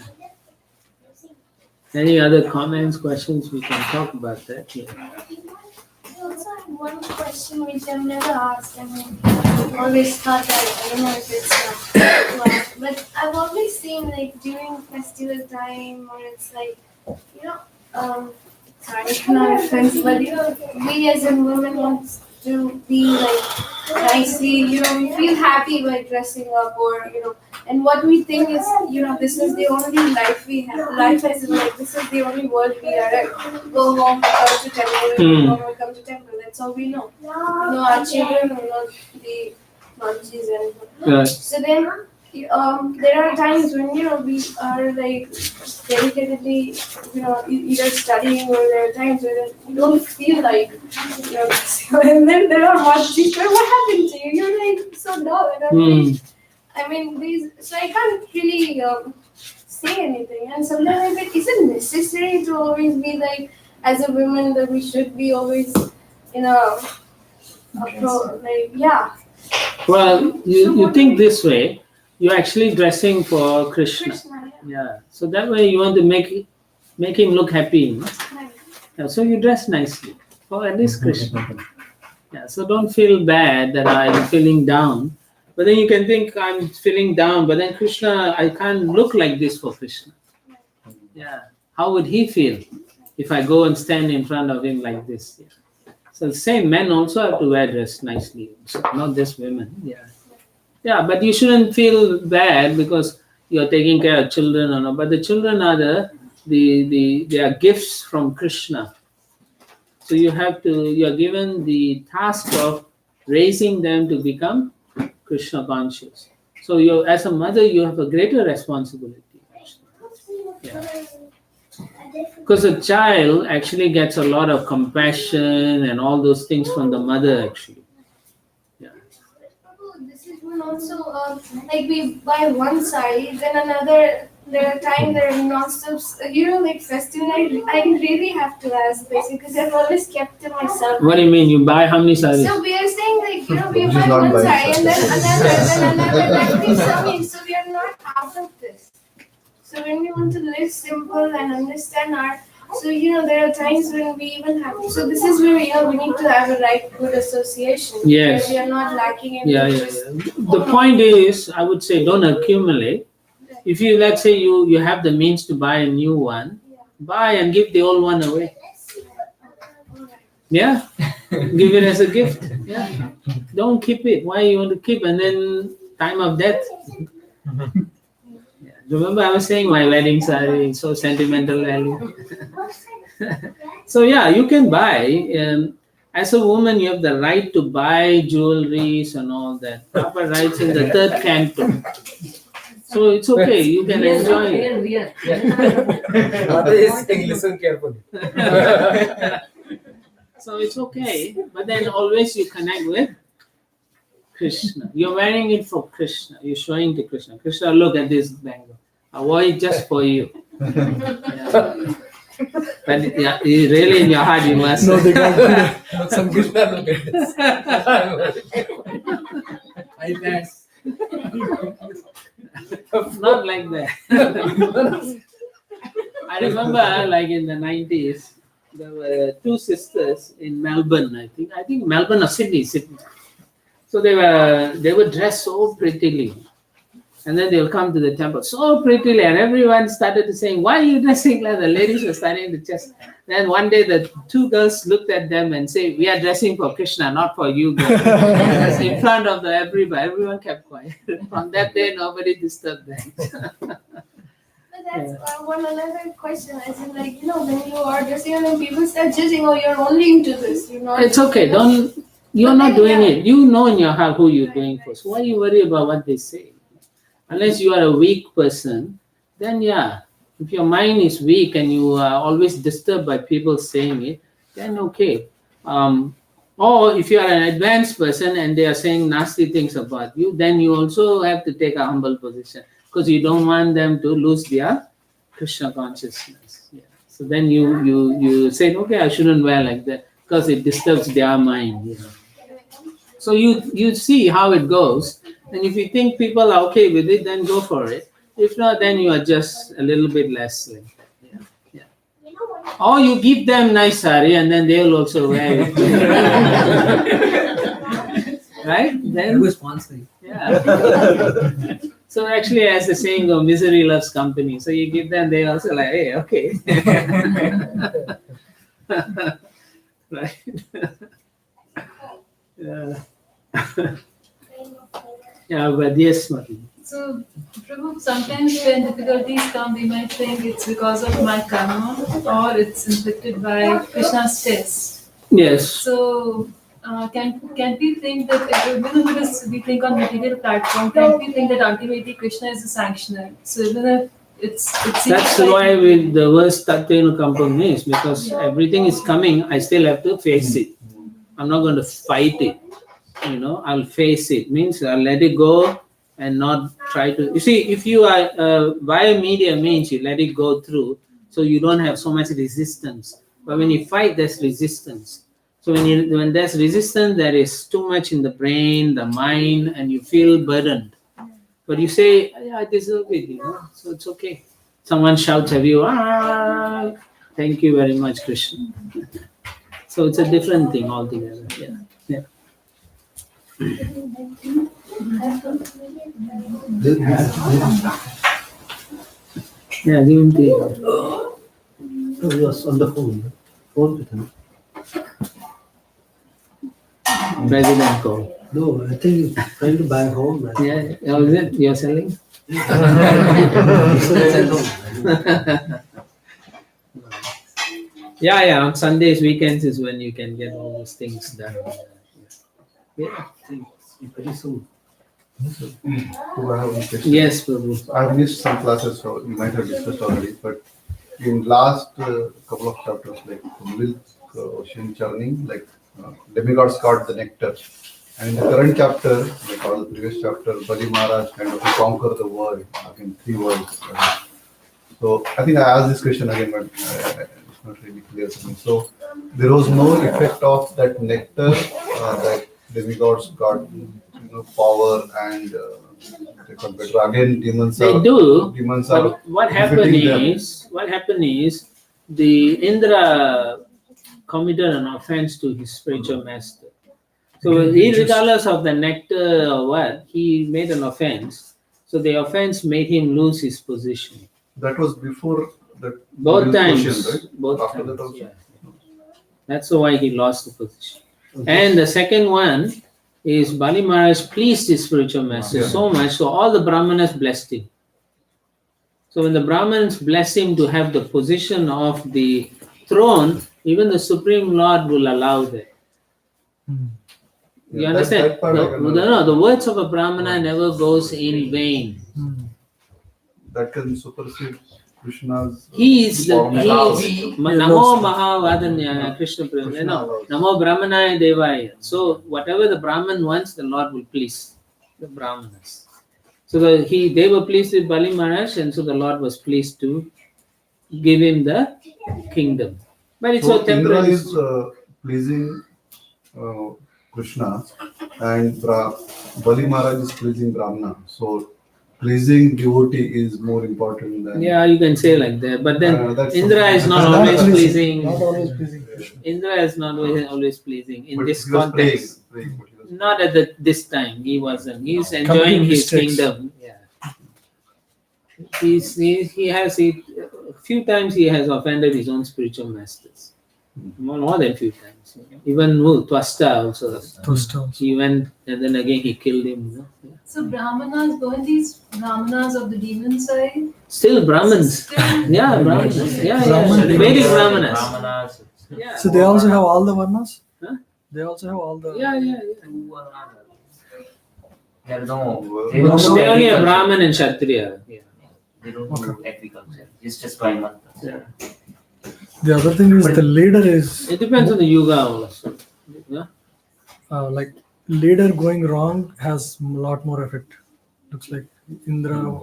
Any other comments, questions? We can talk about that. Yeah. I also have one question which I've never asked, and I always thought that I don't know if it's but I've always seen like during festival time, or it's like you know, sorry, not offense, but we as a women want to be like nicely, we feel happy by dressing up, or and what we think is, this is the only life we have. Life is like, this is the only world we are at. Go home, come to temple, go home, we come to temple. That's all we know. Our children will not the monkeys and. Right. So then, there are times when we are like dedicatedly, either studying, or there are times where you don't feel like, and then there are monkeys. What happened to you? You're like so dull. I mean, so I can't really say anything. And sometimes is it necessary to always be like, as a woman, that we should be always, yeah. Well, you think this way, you're actually dressing for Krishna. Yeah. So that way you want to make him look happy. Yeah, so you dress nicely for at least Krishna. Yeah. So don't feel bad that I'm feeling down. But then you can think I'm feeling down, but then Krishna, I can't look like this for Krishna. Yeah. How would he feel if I go and stand in front of him like this? Yeah. So the same, men also have to wear dress nicely, so not just women. Yeah. Yeah, but you shouldn't feel bad because you're taking care of children or not. But the children are they are gifts from Krishna. So you're given the task of raising them to become Krishna conscious. So you, as a mother, you have a greater responsibility. Yeah. Because a child actually gets a lot of compassion and all those things from the mother actually. Yeah. This is one also, like we buy one sari, then another, there are times there are non-stops, like festive night, I really have to ask this because I've always kept to myself. What do you mean? You buy how many saris? So we are saying like, we buy one sari and then another, that keeps coming, so we are not out of this. So when we want to live simple and understand so there are times when we even have. So this is where we need to have a right good association. Yes. Where we are not lacking in. Yeah. The point is, I would say, don't accumulate. If you, let's say, you have the means to buy a new one, buy and give the old one away. Yeah, give it as a gift. Yeah, don't keep it. Why you want to keep? And then time of death. Remember, I was saying my wedding saree is so sentimental value. So yeah, you can buy. As a woman, you have the right to buy jewelries and all that. Papa writes in the 3rd canto. So it's okay. You can enjoy it. Mother is saying, listen carefully. So it's okay. But then always you connect with Krishna. You're wearing it for Krishna. You're showing to Krishna. Krishna, look at this bangle. I wore it just for you. Yeah. But yeah, really in your heart you must. No, they can't. Some Krishna look at this. I guess. Not like that. I remember like in the 90s, there were 2 sisters in Melbourne, I think Melbourne or Sydney. So they were dressed so prettily. And then they'll come to the temple so prettily, and everyone started to saying, why are you dressing like the ladies were starting to just. Then one day the 2 girls looked at them and said, we are dressing for Krishna, not for you girls. In front of everybody, everyone kept quiet. From that day, nobody disturbed them. But that's one another question. As in, like, when you are dressing and then people start judging, oh, you're only into this. You're not. It's okay. You're not doing it. You know in your heart who you're doing for. So why you worry about what they say? Unless you are a weak person, then yeah. If your mind is weak and you are always disturbed by people saying it, then okay. Or if you are an advanced person and they are saying nasty things about you, then you also have to take a humble position because you don't want them to lose their Krishna consciousness. Yeah. So then you say, okay, I shouldn't wear like that because it disturbs their mind. So you see how it goes. And if you think people are okay with it, then go for it. If not, then you are just a little bit less like that. Yeah. Or you give them nice sari and then they'll also wear it. Right? Then Who is sponsoring? yeah. So actually, as the saying goes, misery loves company. So you give them, they also like, hey, okay. Right. Yeah. Yeah, but yes, Mati. So, Prabhu, sometimes when difficulties come, we might think it's because of my karma or it's inflicted by Krishna's test. Yes. So, can we think that even if it is we think on material platform, can we think that ultimately Krishna is a sanctioner? So even if it seems That's like why with the verse Tattenu Kampam is because everything is coming, I still have to face it. I'm not going to fight it. I'll face it. Means I'll let it go and not try to. You see, if you are via media means you let it go through, so you don't have so much resistance. But when you fight, there's resistance. So when there's resistance, there is too much in the brain, the mind, and you feel burdened. But you say, yeah, I deserve it, so it's okay. Someone shouts at you, thank you very much, Krishna. So it's a different thing altogether. Yeah. Yeah. Yeah, give him tea. Oh, he was on the phone. Phone with him. President call. No, I think he's trying to buy a home. Right? Yeah, is it? You're selling? Yeah, on Sundays, weekends is when you can get all those things done. Yeah. Pretty soon. So I have one question. Yes, Prabhu. I've missed some classes, so you might have discussed already, but in last couple of chapters, like milk, ocean churning, like demigods got the nectar. And in the current chapter, like all the previous chapter, Bali Maharaj kind of conquer the world in 3 worlds. So I think I asked this question again, but it's not really clear to me. So there was no effect of that nectar that demigods got, power and again demons They are do. demons But are what happened defeating is the Indra committed an offense to his spiritual master. So he, regardless of the nectar or what, he made an offense. So the offense made him lose his position. That was before that Both milk times. ocean, right? Both After times. that also. Yeah. That's why he lost the position. And the second one is Bali Maharaj pleased his spiritual master so much, so all the Brahmanas blessed him. So when the Brahmins bless him to have the position of the throne, even the Supreme Lord will allow that. You understand? The words of a Brahmana never goes in vain. That can supersede Krishna's. He is Namo Mahavadanya Krishna Namo Brahmanaya Devaya. So whatever the Brahman wants, the Lord will please the Brahmanas. So they were pleased with Bali Maharaj, and so the Lord was pleased to give him the kingdom. But it's so temporary. Indra is pleasing Krishna, and Bali Maharaj is pleasing Brahmana. So pleasing devotee is more important than. Yeah, you can say like that. But then Indra is not always pleasing. Not always pleasing. Indra is not always pleasing in But this he was context. praying, Not at this time. He wasn't. He's enjoying his kingdom. Yeah. He has it. A few times he has offended his own spiritual masters. More than few times. Even Twasta also. He went and then again he killed him. Yeah. So Brahmanas, weren't these Brahmanas of the demon side? Still Brahmins. Yeah, Brahmanas. Yeah. Vedic Brahmanas. Yeah. So they also have all the varnas? Huh? They also have all the. Yeah. There are no. They only have Brahman and Kshatriya. Yeah. They don't do agriculture. It's just by month. Yeah. The other thing is the leader is. It depends on the yuga also. Yeah. Like leader going wrong has a lot more effect. Looks like Indra.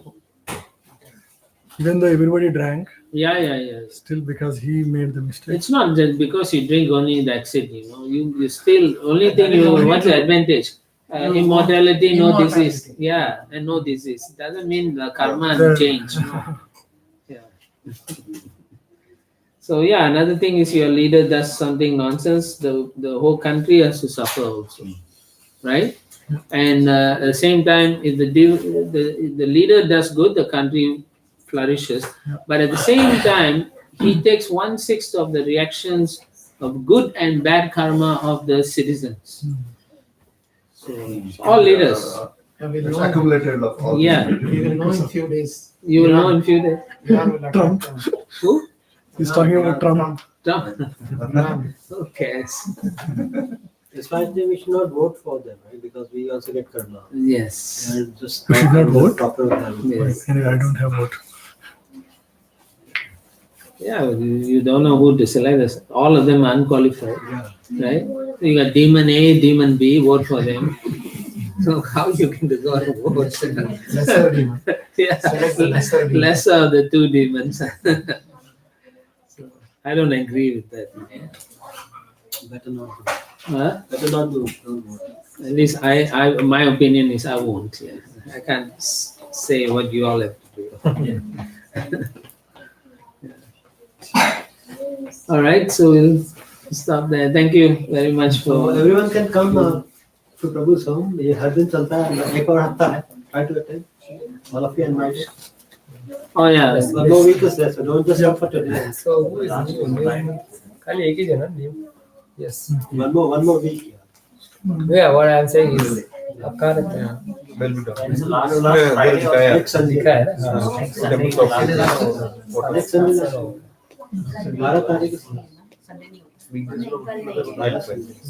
Even though everybody drank. Yeah. Still because he made the mistake. It's not just because you drink only that's it. You still only thing what's the advantage? Immortality, no disease. Yeah, and no disease. Doesn't mean the karma change. No. Yeah. So another thing is your leader does something nonsense, the whole country has to suffer also, right? And at the same time, if the leader does good, the country flourishes. But at the same time, he takes 1/6 of the reactions of good and bad karma of the citizens. So all leaders. It's accumulated of all. Yeah. We will know in few days. You will know in few days. Iran will attack Who? He's talking about Trump. Trump. Iran. Who cares? That's why we should not vote for them, right? Because we also get karma. Yes. And just We should not vote? proper with them. Yes. Anyway, I don't have vote. Yeah, you don't know who to select. All of them are unqualified, right? You got demon A, demon B, vote for them. So how you can go and vote? Lesser demon. Yeah, Select the lesser demon. lesser of the two demons. So, I don't agree with that. Better not do. Huh? Better not do. Don't vote. At least my opinion is I won't. Yeah. I can't say what you all have to do. All right, so we'll stop there. Thank you very much So for. everyone can come to Prabhu's home. ये हर दिन चलता है, एक और हफ्ता है. Try to attend. All of you invited. Oh yeah. One more week is there, so don't just come for today. So who is new? खाली एक ही जना new. Yes. One more week. Yeah, what I'm saying is आप कहाँ रहते हैं? Will be done. It's the last Yeah, Friday of yeah. Next Sunday. लिखा है ना? हाँ. next Sunday. Next Sunday. last- Next Sunday. 12 तारीख. Right.